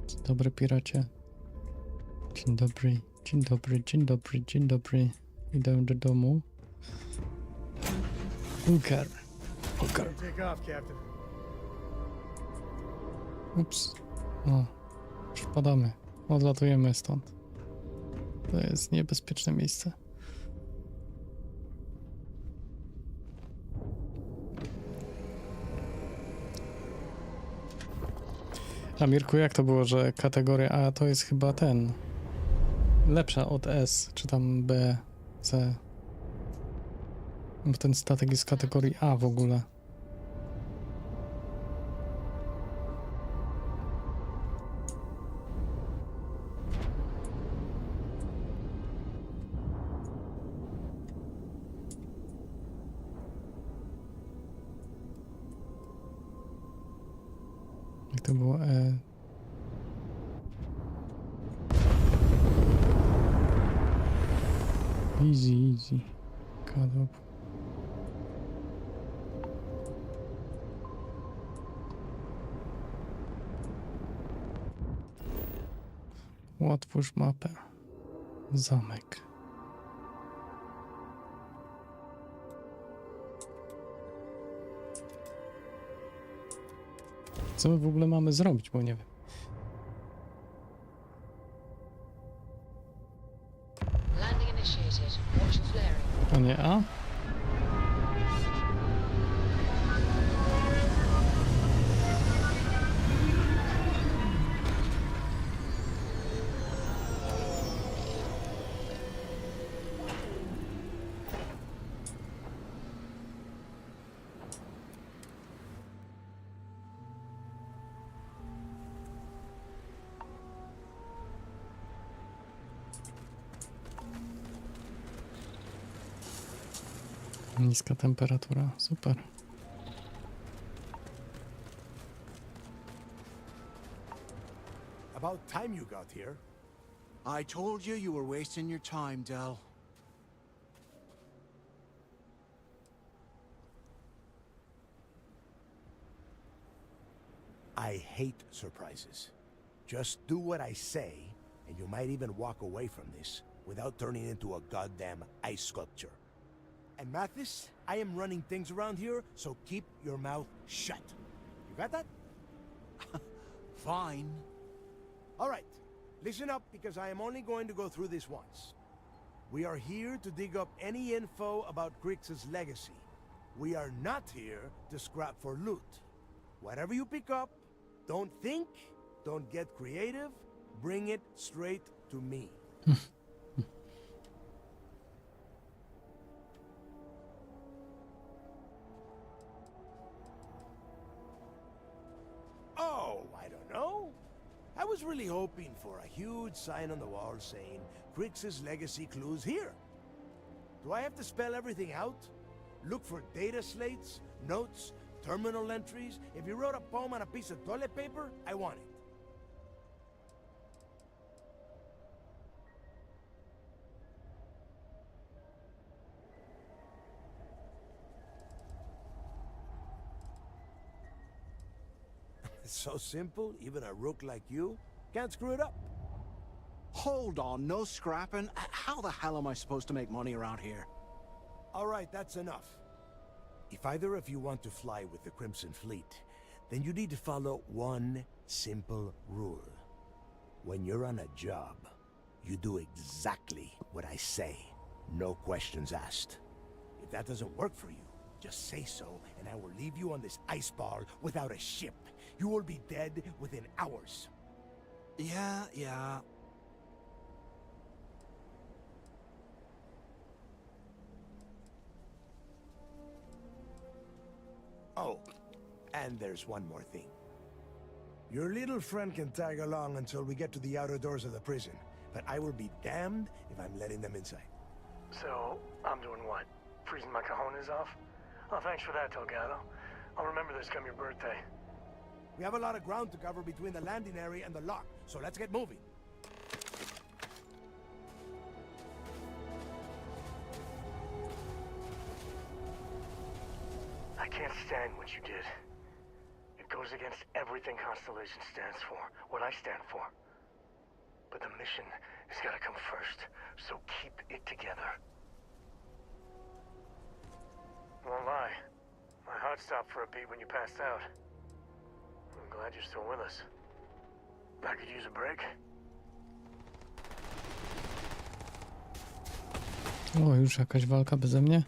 A: Dzień dobry, piracie. Dzień dobry, dzień dobry, dzień dobry, dzień dobry. Idę do domu. Bunker. Bunker. Ups. O, już wpadamy. Odlatujemy stąd. To jest niebezpieczne miejsce. A Mirku, jak to było, że kategoria A to jest chyba ten lepsza od S, czy tam B, C? Bo ten statek jest z kategorii A w ogóle. Jak to było? Easy, easy. Kadłub. Otwórz mapę. Zamek. Co my w ogóle mamy zrobić, bo nie wiem.
C: Landing initiated. Watch your flaring.
A: A nie A? Niska temperatura, super.
F: About time you got here.
H: I told you you were wasting your time, Del.
F: I hate surprises. Just do what I say, and you might even walk away from this without turning into a goddamn ice sculpture. And Mathis, I am running things around here, so keep your mouth shut. You got that?
H: Fine.
F: All right, listen up because I am only going to go through this once. We are here to dig up any info about Grix's legacy. We are not here to scrap for loot. Whatever you pick up, don't think, don't get creative, bring it straight to me. Oh, I don't know. I was really hoping for a huge sign on the wall saying, Grix's legacy clues here. Do I have to spell everything out? Look for data slates, notes, terminal entries? If you wrote a poem on a piece of toilet paper, I want it. It's so simple, even a rook like you can't screw it up.
H: Hold on, no scrapping. How the hell am I supposed to make money around here?
F: All right, that's enough. If either of you want to fly with the Crimson Fleet, then you need to follow one simple rule. When you're on a job, you do exactly what I say. No questions asked. If that doesn't work for you, just say so, and I will leave you on this ice ball without a ship. You will be dead within hours.
H: Yeah.
F: Oh, and there's one more thing. Your little friend can tag along until we get to the outer doors of the prison, but I will be damned if I'm letting them inside.
M: So, I'm doing what? Freezing my cojones off? Oh, thanks for that, Delgado. I'll remember this come your birthday.
F: We have a lot of ground to cover between the landing area and the lock, so let's get moving.
M: I can't stand what you did. It goes against everything Constellation stands for, what I stand for. But the mission has got to come first, so keep it together. Won't lie, my heart stopped for a beat when you passed out. I'm glad you're still with us. I could use a break.
A: O, już jakaś walka beze mnie?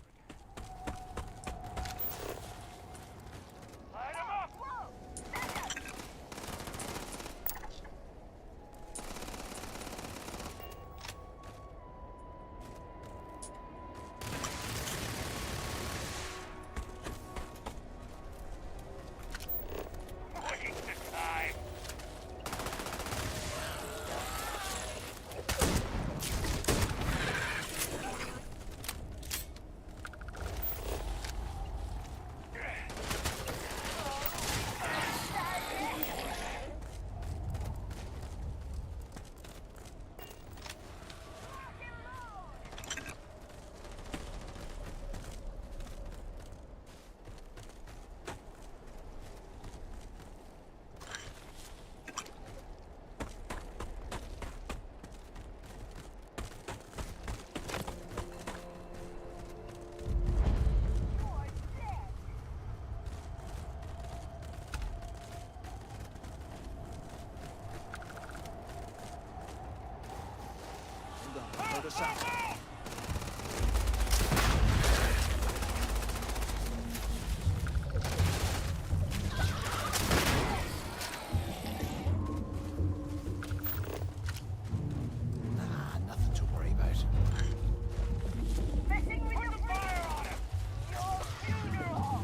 H: Hold us out. Nothing to worry about.
B: Messing with the fire on him! Your funeral!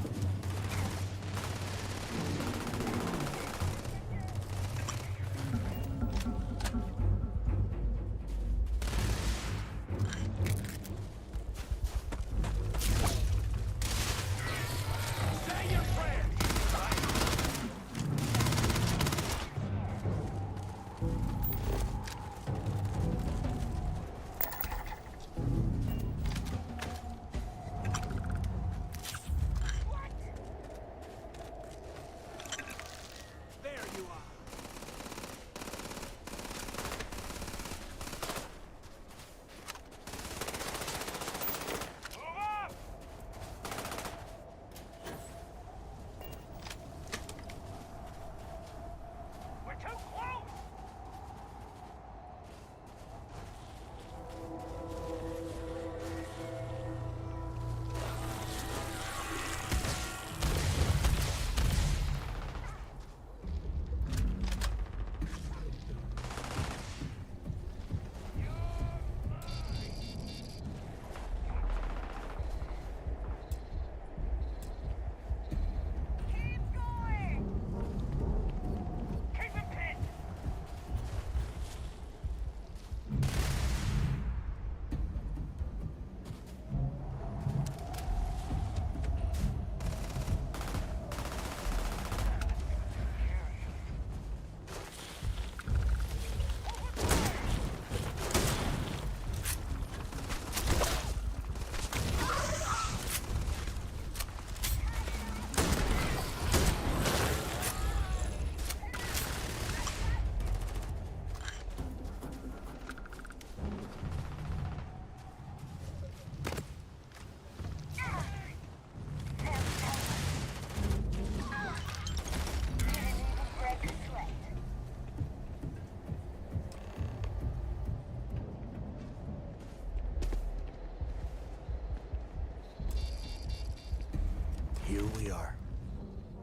F: Here we are.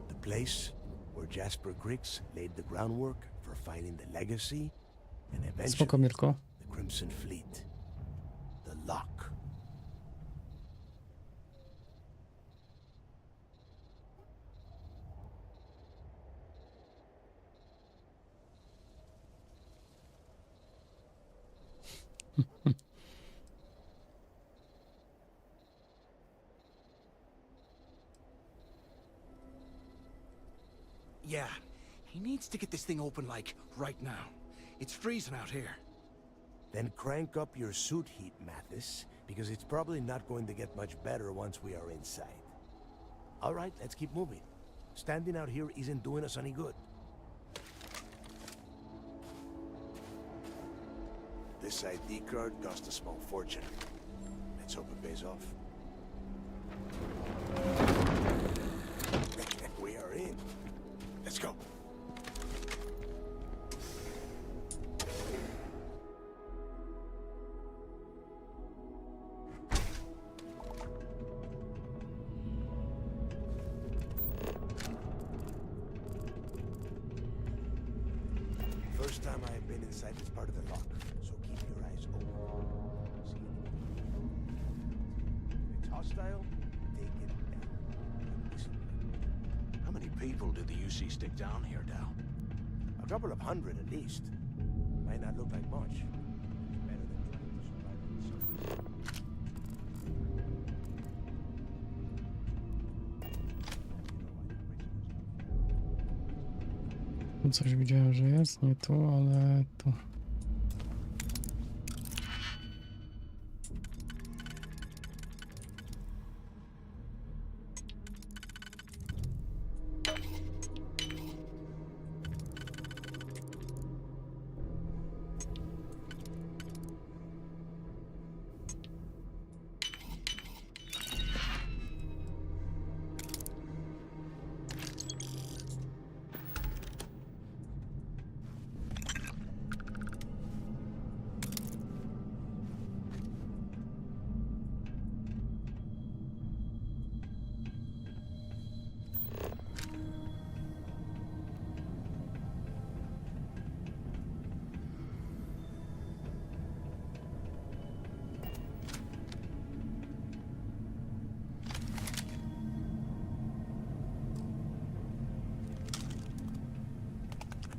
F: The place where Jasper Griggs laid the groundwork for finding the legacy and eventually
A: Spoko, Mirko.
F: the Crimson Fleet. The Lock.
H: Yeah, he needs to get this thing open, like, right now. It's freezing out here.
F: Then crank up your suit heat, Mathis, because it's probably not going to get much better once we are inside. All right, let's keep moving. Standing out here isn't doing us any good. This ID card cost a small fortune. Let's hope it pays off. We are in. Let's go. First time I have been inside this part of the lock, so keep your eyes open. See if it's hostile, take it down. Listen.
H: How many people did the UC stick down here, Dal?
F: A couple of hundred at least. Might not look like much. It's better than trying to survive inside.
A: Tu coś widziałem, że jest, nie tu, ale tu.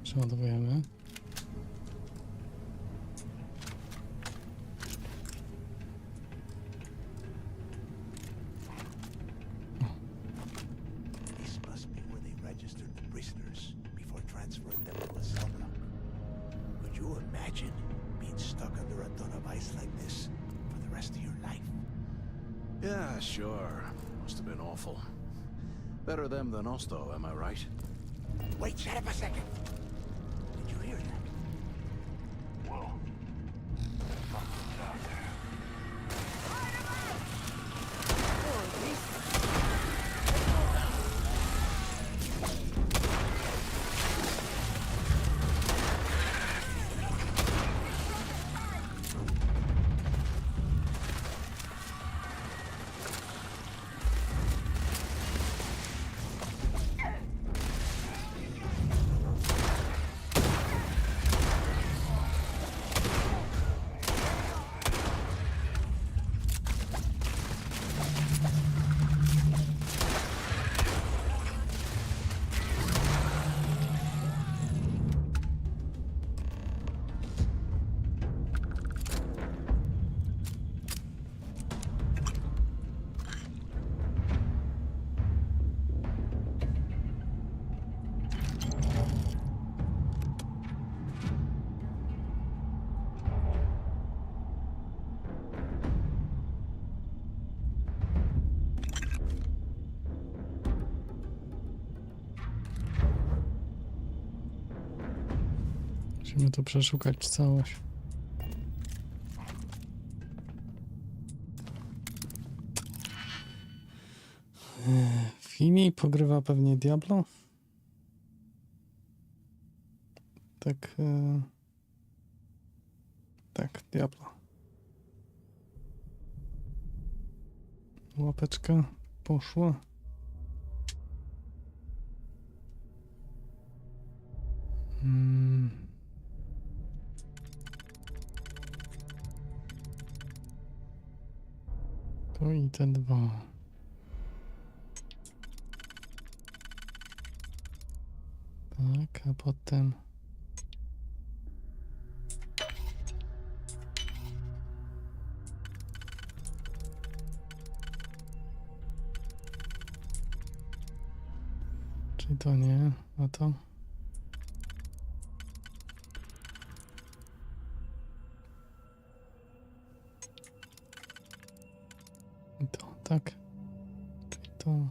A: Przeładowujemy.
F: This must be where they registered the prisoners before transferring them to a cell block. Could you imagine being stuck under a ton of ice like this for the rest of your life?
H: Yeah, sure. Must have been awful. Better them than us, though, am I right?
F: Wait, shut up a second. Did you hear that? Whoa. Something's out there.
A: Musimy tu przeszukać całość. Fini pogrywa pewnie Diablo. Tak. Tak, Diablo. Łapeczka poszła. Tu i te dwa. Tak, a potem... Czyli to nie, a to... I to, tak. Czyli to...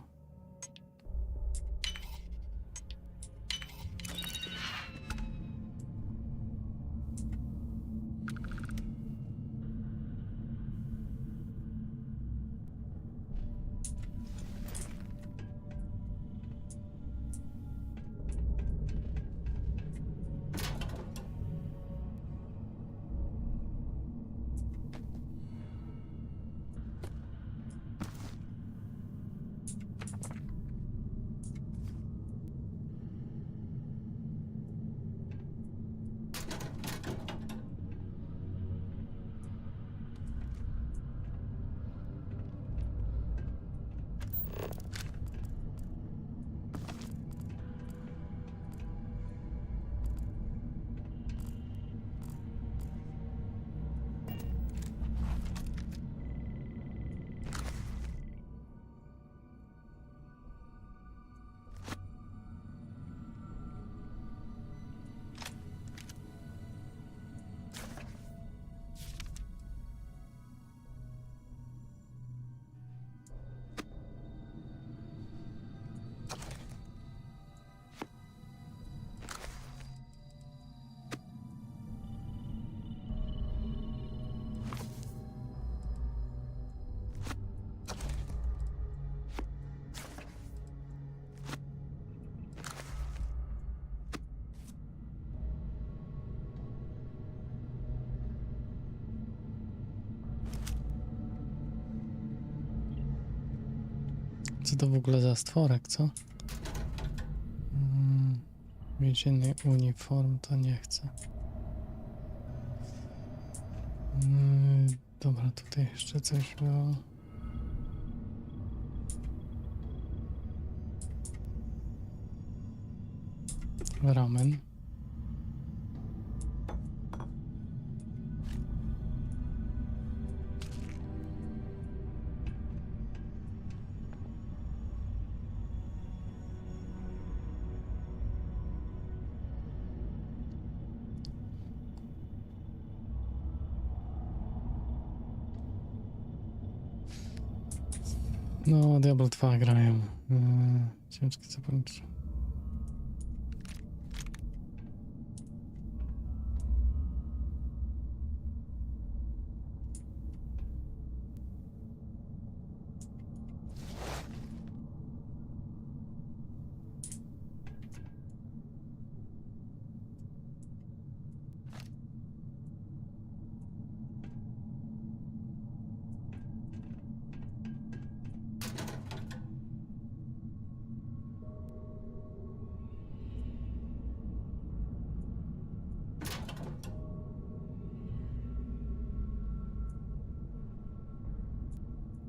A: Co to w ogóle za stworek, co? Więzienny uniform to nie chcę. Dobra, tutaj jeszcze coś było. Ramen. No, Diablo 2 grają. Ciężko zapomnieć.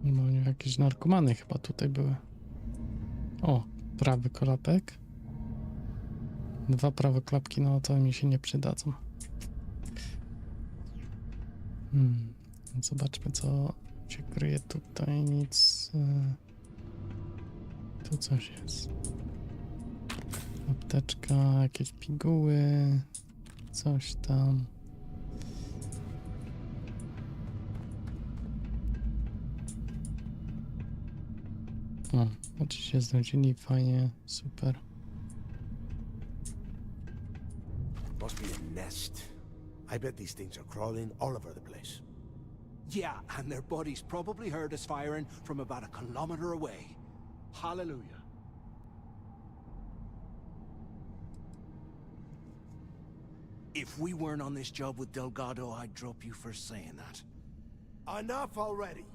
A: No, jakieś narkomany chyba tutaj były. O, prawy klapek. 2 prawe klapki, no to mi się nie przydadzą. Zobaczmy, co się kryje tutaj. Nic. Tu coś jest. Apteczka, jakieś piguły. Coś tam. O, oczywiście znudzili, fajnie, super.
F: Must be a nest. I bet these things are crawling all over the place.
H: Yeah, and their buddies probably heard us firing from about a kilometer away. Hallelujah. If we weren't on this job with Delgado, I'd drop you for saying that.
F: Enough already.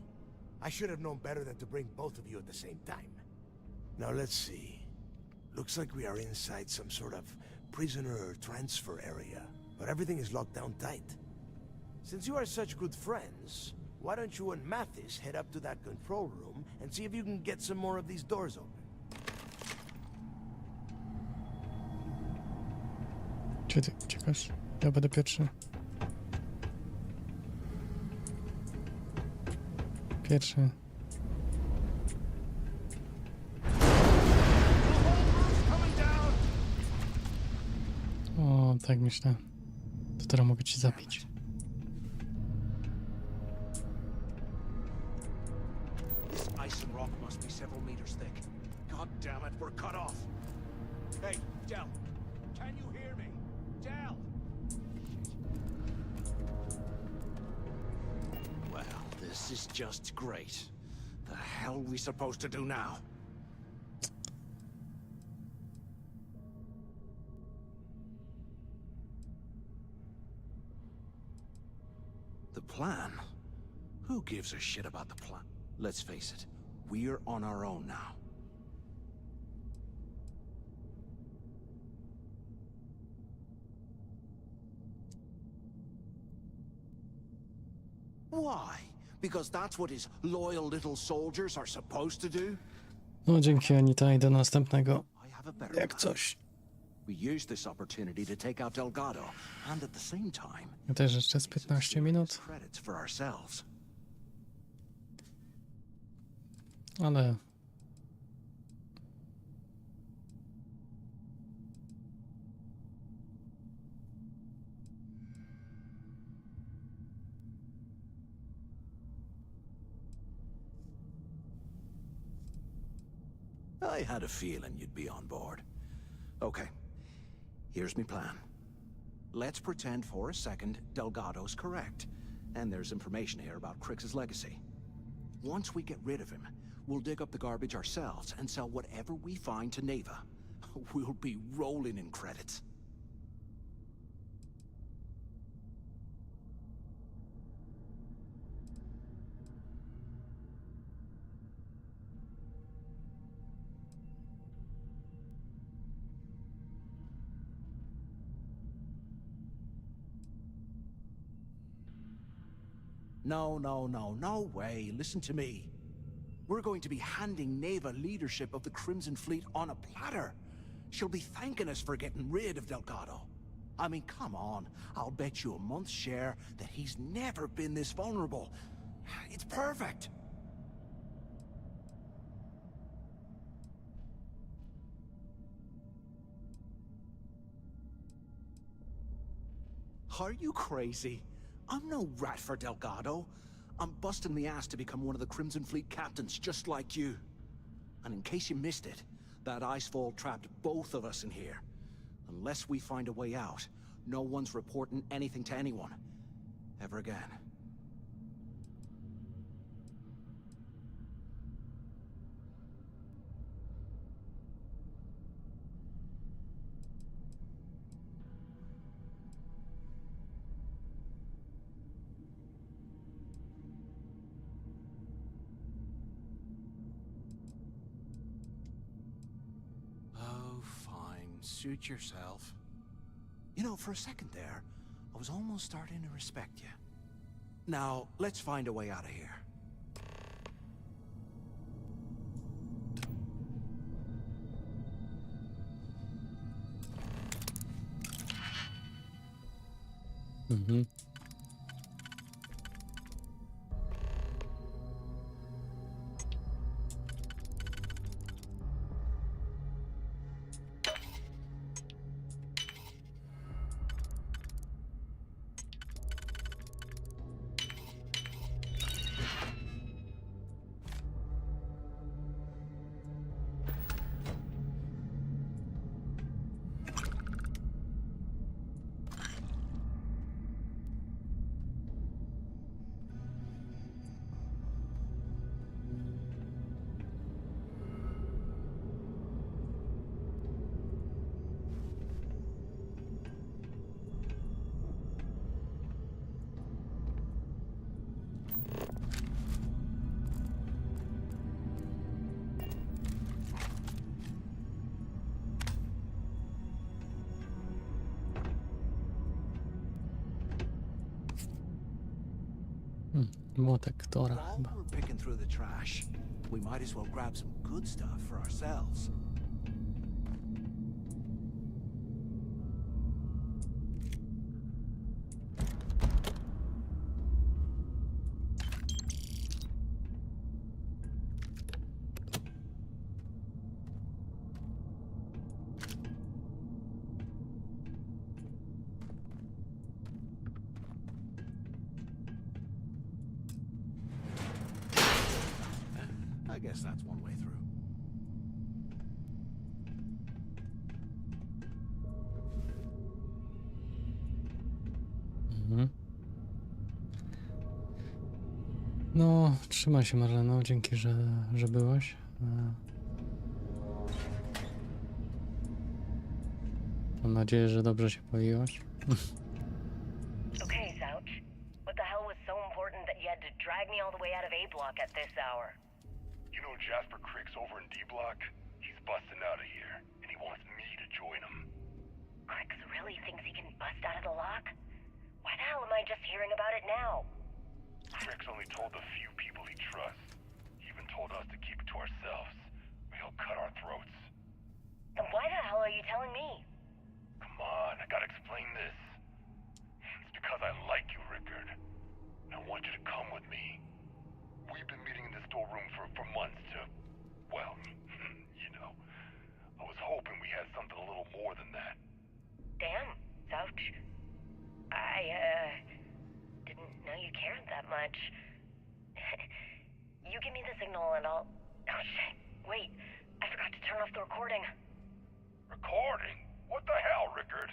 F: I should have known better than to bring both of you at the same time. Now let's see. Looks like we are inside some sort of prisoner transfer area, but everything is locked down tight. Since you are such good friends, Why don't you and Mathis head up to that control room and see if you can get some more of these doors open?
A: Gdzie ty uciekasz? Ja będę pierwszy. Pierwszy. O, tak myślę. To teraz mogę ci zabić.
H: This ice and rock must be several meters thick. God damn it, we're cut off. Hey, Del, can you hear me? Del! Well, this is just great. The hell are we supposed to do now? The plan? Who gives a shit about the plan? Let's face it, we're on our own now. Why? Because that's what his loyal little soldiers are supposed to do?
A: No dzięki Anita i do następnego.
H: I have a better
A: Jak
H: plan.
A: coś.
H: We use this opportunity to take out Delgado, and at the same time,
A: Ja też jeszcze z 15 minut,
H: credits for ourselves.
A: ale...
H: I had a feeling you'd be on board. Okay, here's my plan. Let's pretend for a second Delgado's correct, and there's information here about Crix's legacy. Once we get rid of him, we'll dig up the garbage ourselves and sell whatever we find to Neva. We'll be rolling in credits. No way. Listen to me. We're going to be handing Neva leadership of the Crimson Fleet on a platter. She'll be thanking us for getting rid of Delgado. I mean, come on. I'll bet you a month's share that he's never been this vulnerable. It's perfect. Are you crazy? I'm no rat for Delgado. I'm busting the ass to become one of the Crimson Fleet captains, just like you. And in case you missed it, that icefall trapped both of us in here. Unless we find a way out, no one's reporting anything to anyone. Ever again. Suit yourself. You know, for a second there, I was almost starting to respect you. Now, let's find a way out of here.
A: Mhm. Młotek Tora
H: While
A: chyba.
H: we're picking through the trash, we might as well grab some good stuff for ourselves. I guess that's one way through.
A: Mhm. No, trzymaj się Marleno, dzięki, że byłaś. Mam nadzieję, że dobrze się poiłaś.
D: Okay, Zouch. What the hell was so important that you had to drag me all the way out of A block at this hour?
Q: You know Jasper Crick's over in D block? He's busting out of here, and he wants me to join him.
D: Crix really thinks he can bust out of the lock? Why the hell am I just hearing about it now?
Q: Crick's only told the few people he trusts. He even told us to keep it to ourselves, or he'll cut our throats.
D: Then why the hell are you telling me?
Q: Come on, I gotta explain this. It's because I like you, Rickard. I want you to come with me. We've been meeting in the storeroom for months to, well, you know. I was hoping we had something a little more than that.
D: Damn, Zouch. I, didn't know you cared that much. You give me the signal and I'll... Oh, shit. Wait, I forgot to turn off the recording.
Q: Recording? What the hell, Rickard?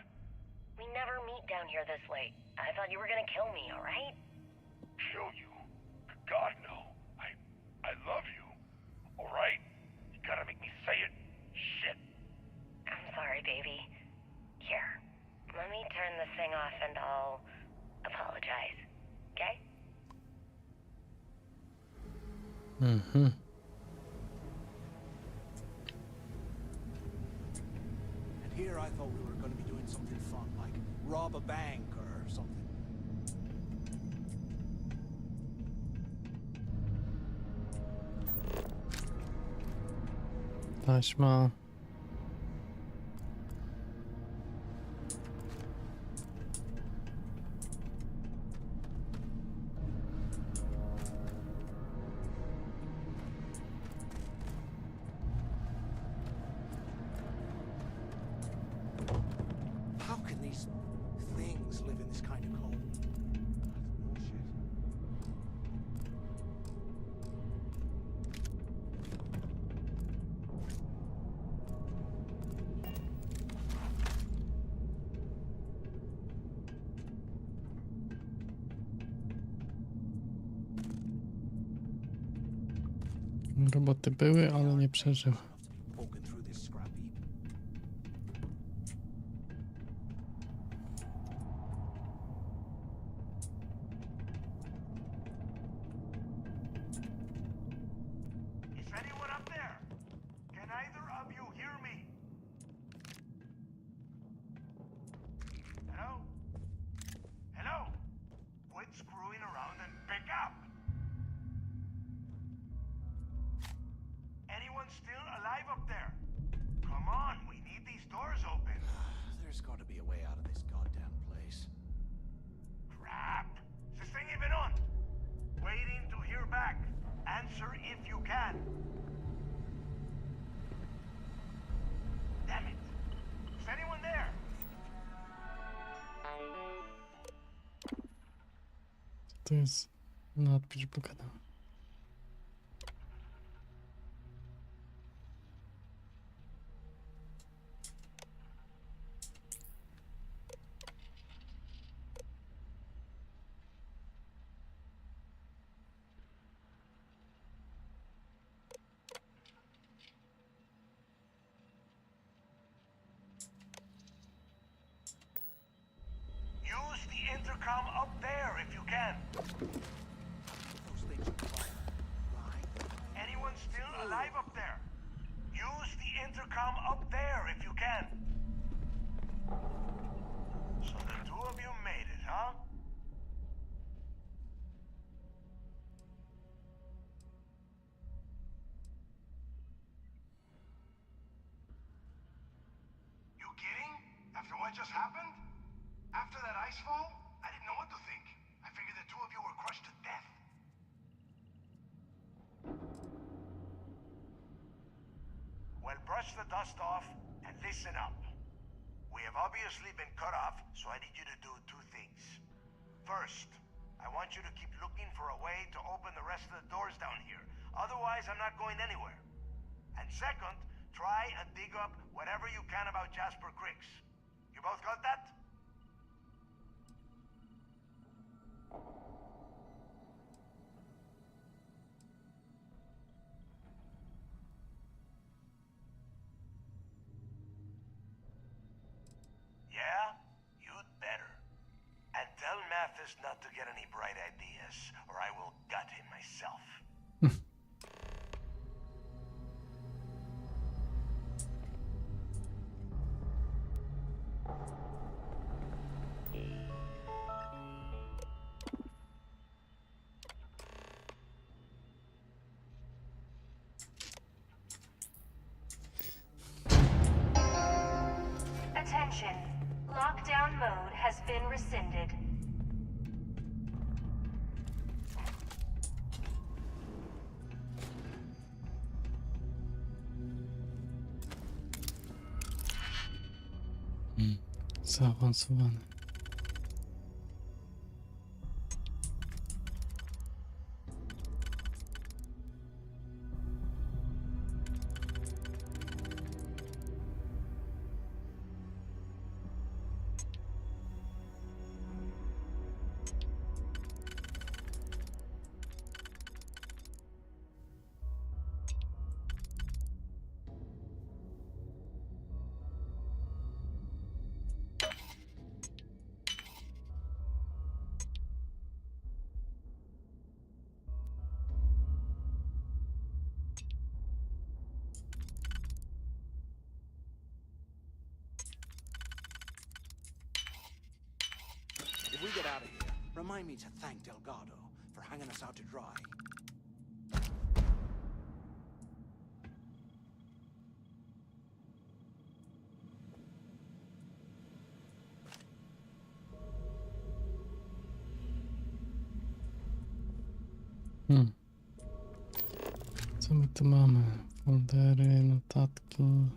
D: We never meet down here this late. I thought you were gonna kill me, alright?
Q: Kill you? God, no. I love you. Alright? You gotta make me say it. Shit.
D: I'm sorry, baby. Here, let me turn this thing off and I'll apologize. Okay?
A: Mhm.
H: And here I thought we were going to be doing something fun, like rob a bank or something.
A: Taśma.
H: How can these things live in this kind of cold? Bullshit.
A: Roboty były, ale nie przeżyły.
H: Poking through this scrap heap.
F: Is anyone up there? Can either of you hear me? Hello? Hello? Quit screwing around and pick up! Anyone still alive up there? Come on, we need these doors open.
H: There's got to be a way out of this goddamn place.
F: Crap! Is this thing even on? Waiting to hear back. Answer if you can. Damn it! Is anyone there?
A: To jest nadpis blokada.
F: Use the intercom up there if you can.
H: Those things are fire. Right?
F: Anyone still alive up there? Use the intercom up there if you can. So the two of you made it, huh? what just happened? After that ice fall, I didn't know what to think. I figured the two of you were crushed to death. Well, brush the dust off and listen up. We have obviously been cut off, so I need you to do two things. First, I want you to keep looking for a way to open the rest of the doors down here. Otherwise, I'm not going anywhere. And second, try and dig up whatever you can about Jasper Cricks. You both got that? Yeah? You'd better. And tell Mathis not to get any bright ideas, or I will gut him myself.
R: Attention. Lockdown mode has been rescinded.
A: Zaawansowany.
H: If we get out of here, remind me to thank Delgado for hanging us out to dry.
A: Co my tu mamy? Foldery, notatki.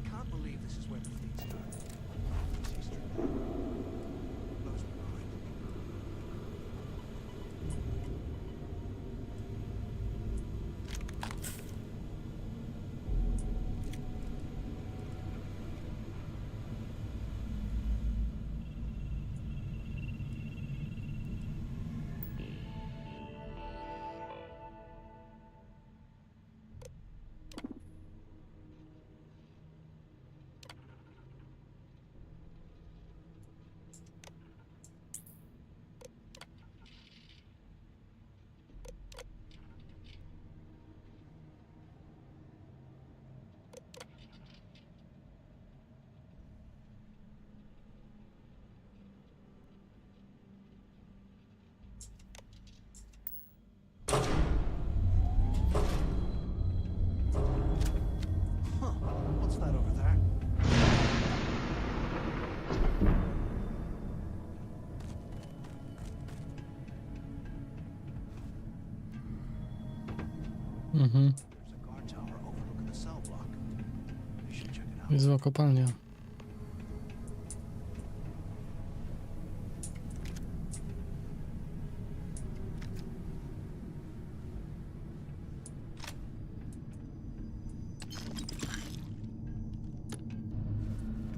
H: Can't believe this is where the fleet started. It's history. Blows my mind. What's that over there?
A: Mhm.
H: There's a guard tower overlooking the cell block. We should check it out.
A: Niezła kopalnia.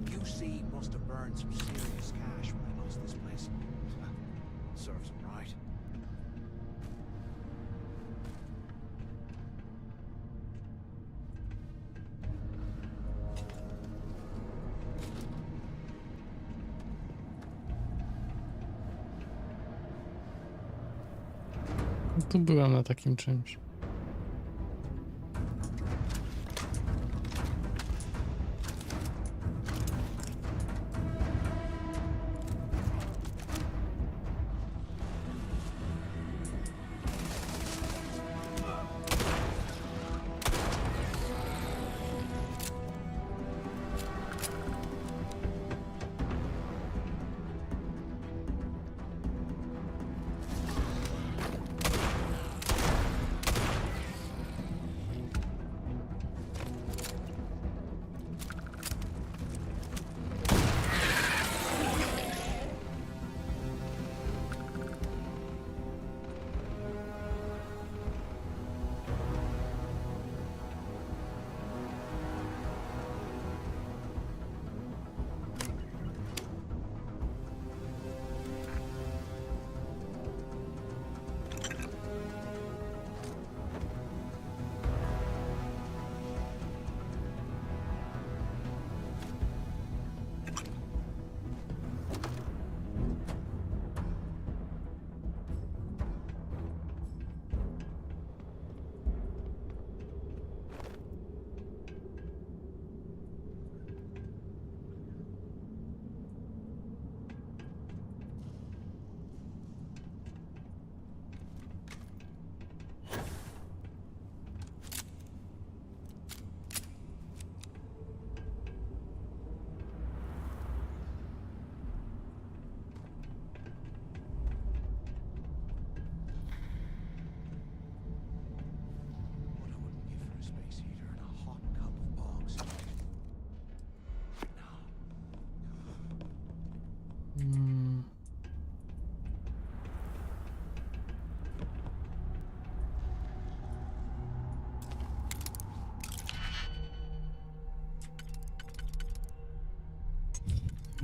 H: QC must have burned some serious cash when they lost this place. Serves them right.
A: Tu byłem na takim czymś.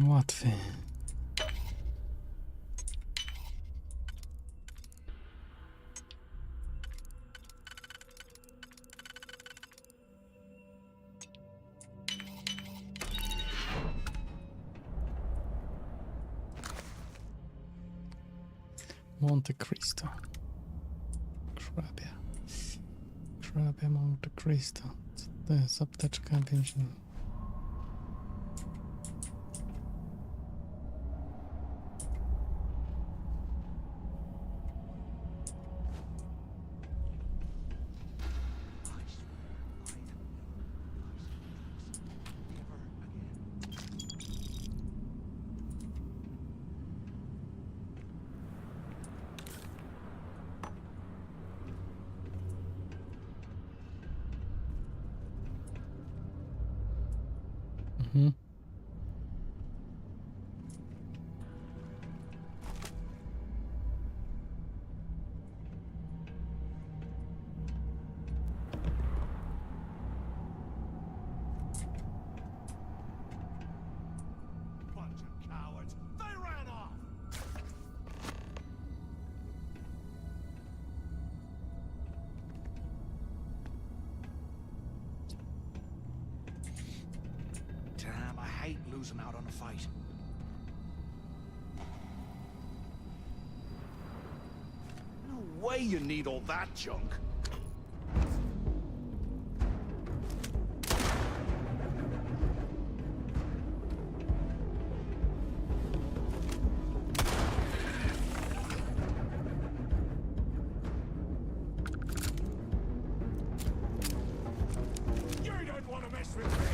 A: Łatwy. Monte Cristo. Hrabia Monte Cristo. Co to jest? Apteczka więzienna. Mhm.
M: Bunch of cowards. They ran off.
H: Damn, I hate losing out on a fight. No way you need all that junk.
M: You don't want to mess with me.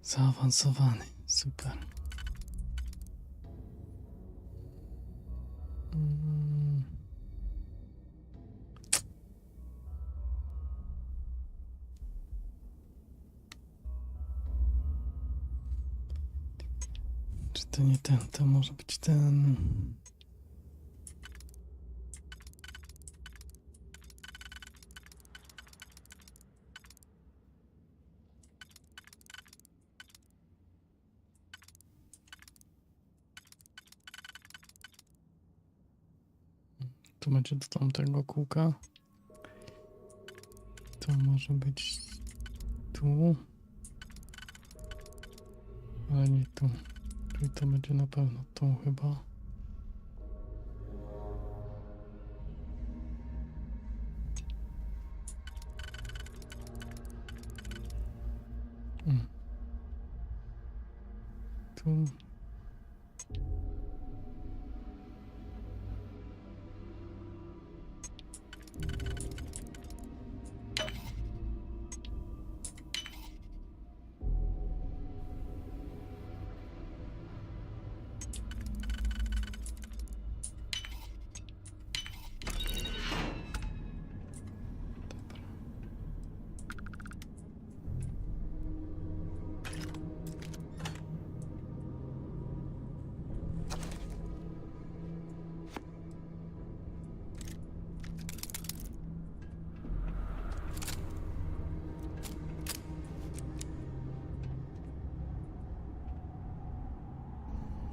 A: Zaawansowany. Super. Czy to nie ten? To może być ten. Tu będzie do tamtego kółka. To może być tu. Ale nie tu. Czyli to będzie na pewno tu chyba. Tu.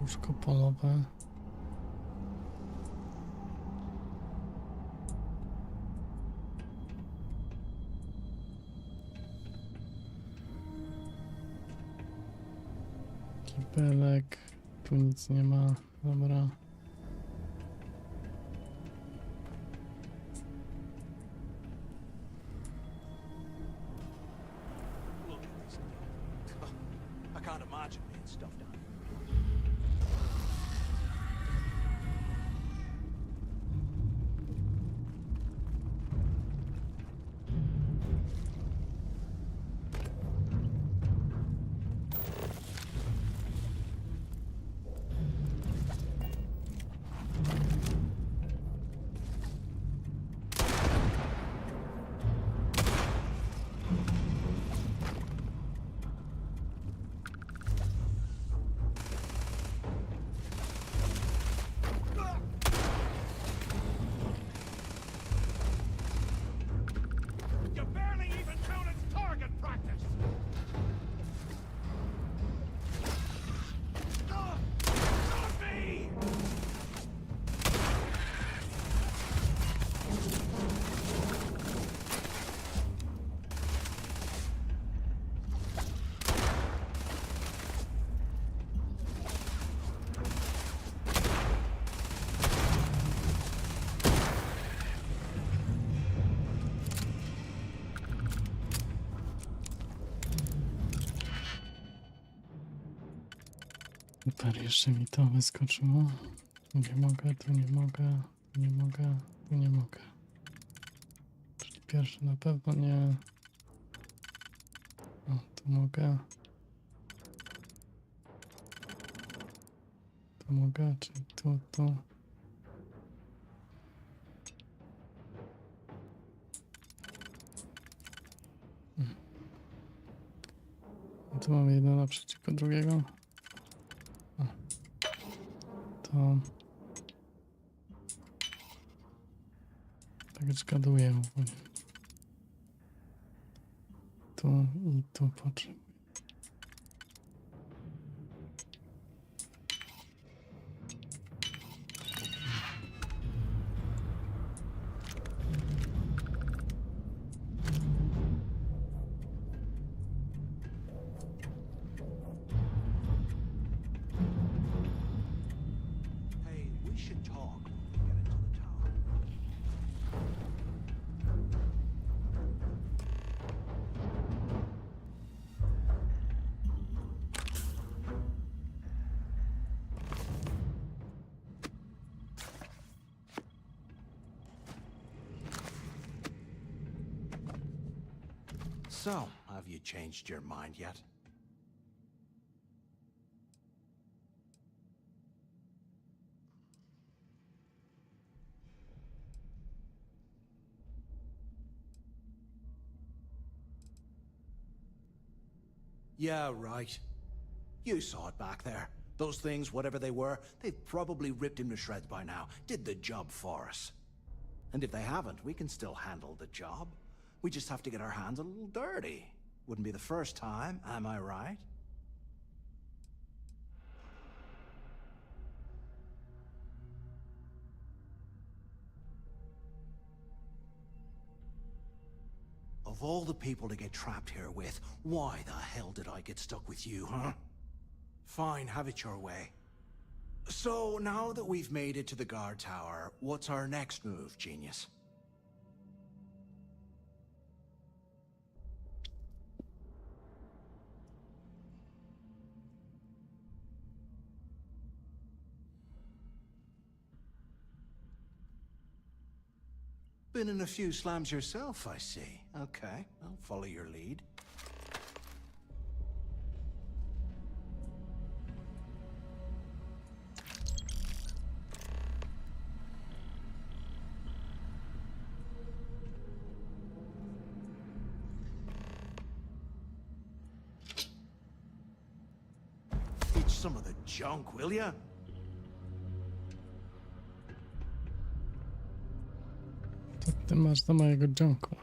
A: Łóżko polowe. Kibelek. Tu nic nie ma. Dobra.
H: Look at this. I can't imagine being stuffed down.
A: Super, jeszcze mi to wyskoczyło. Nie mogę, tu nie mogę, tu nie mogę, tu nie mogę. Czyli pierwszy na pewno nie. O, tu mogę. Tu mogę, czyli tu. Tu mamy jedno naprzeciwko drugiego. O. To tak zgaduję ogólnie. Tu i tu potrzebuję.
H: Hey, we should talk when we get into the tower. So, have you changed your mind yet? Yeah, right. You saw it back there. Those things, whatever they were, they've probably ripped him to shreds by now. Did the job for us. And if they haven't, we can still handle the job. We just have to get our hands a little dirty. Wouldn't be the first time, am I right? Of all the people to get trapped here with, why the hell did I get stuck with you, huh? Fine, have it your way. So, now that we've made it to the guard tower, what's our next move, genius? Been in a few slams yourself, I see. Okay, I'll follow your lead. Ditch some of the junk, will ya?
A: Co ty masz do mojego junku?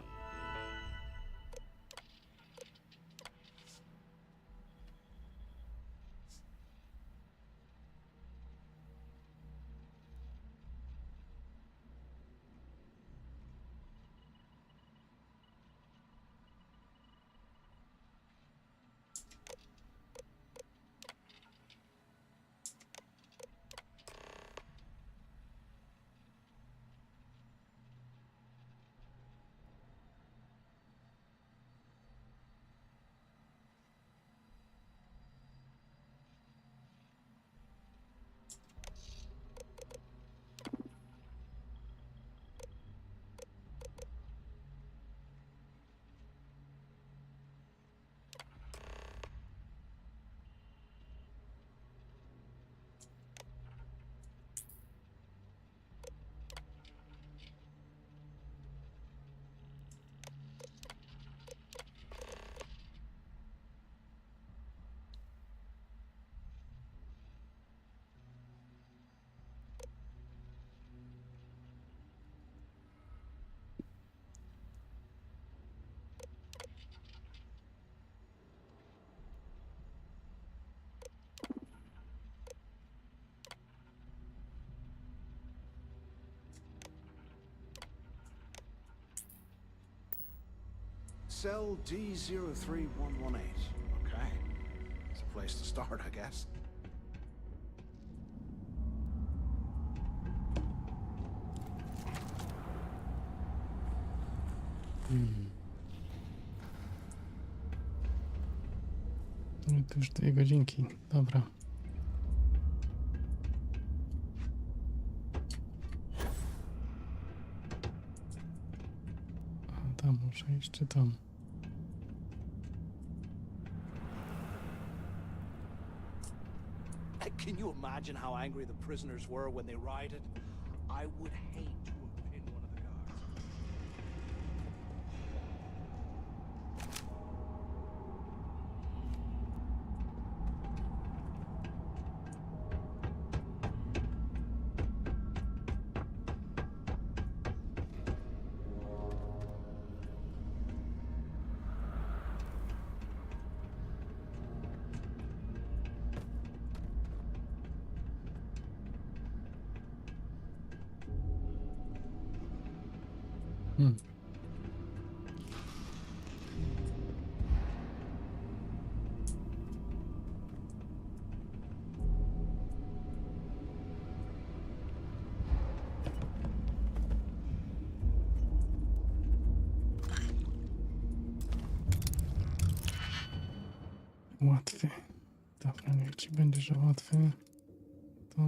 H: Cell D03118. Okay. It's a place to start, I guess.
A: No to już 2 godzinki. Dobra. tam muszę iść, czy tam?
H: Can you imagine how angry the prisoners were when they rioted? I would hate to have pinned one of the guards.
A: Łatwy. Dobra, niech ci będzie, że łatwy. To...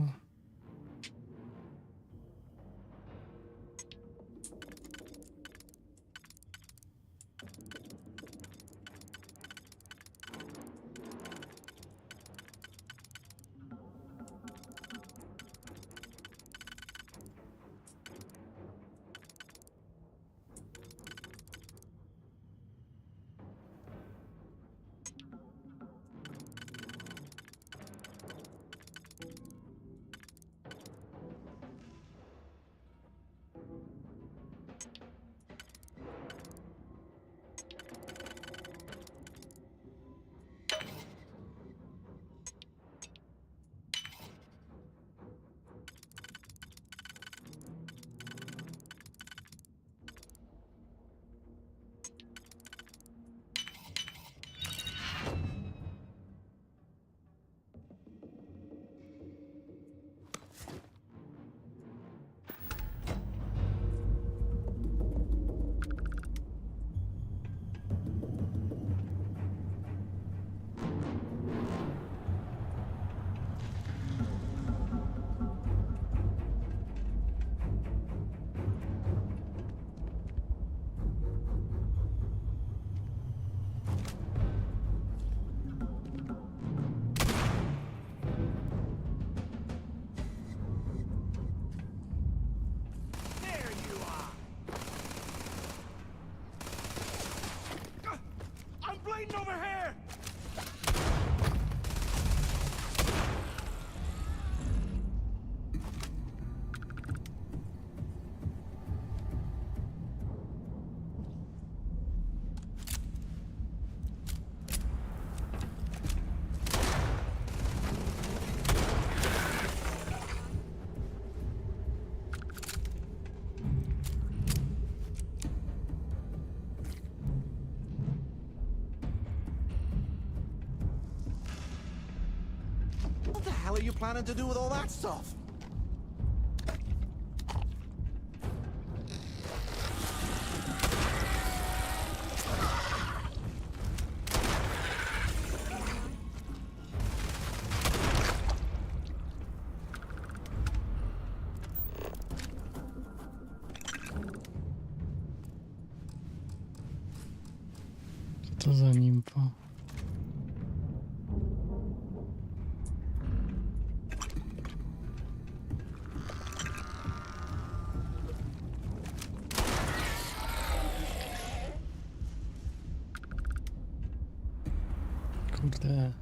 F: Over here!
H: What the hell are you planning to do with all that stuff?
A: Co to za nimfa? Kurde.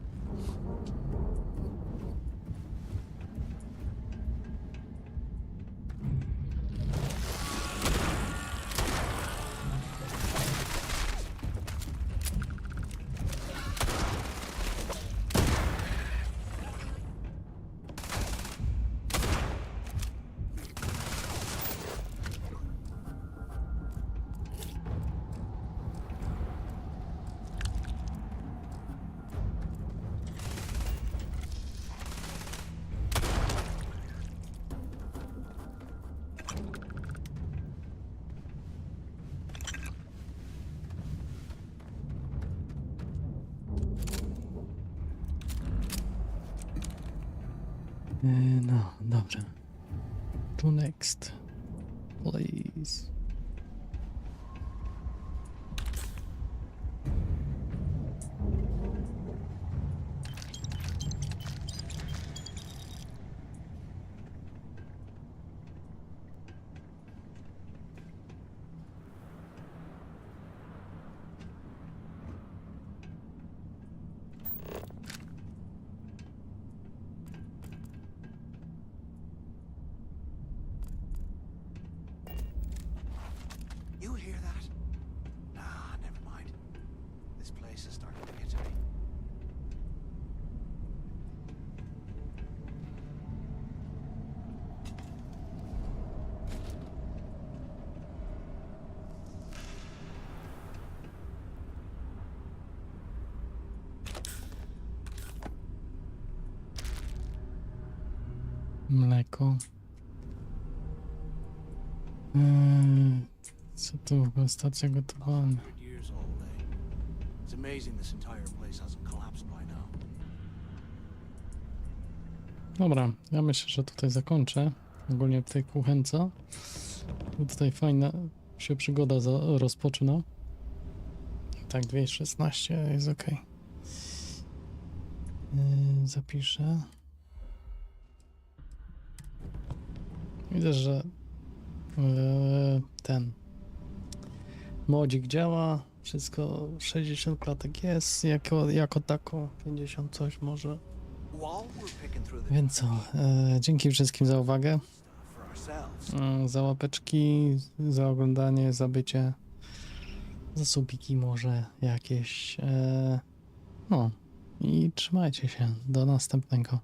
A: No, dobrze. To next. Please. Mleko. Co tu w ogóle stacja gotowania?
H: Years old, eh? It's amazing this entire place hasn't collapsed by now.
A: Dobra, ja myślę, że tutaj zakończę. Ogólnie w tej kuchence. Tutaj fajna się przygoda rozpoczyna. Tak, 2:16 jest ok. Zapiszę. Widzę, że ten modzik działa. Wszystko 60 klatek jest. Jako tako 50 coś może. Więc co? Dzięki wszystkim za uwagę. Za łapeczki, za oglądanie, za bycie. Za subiki może jakieś. No i trzymajcie się. Do następnego.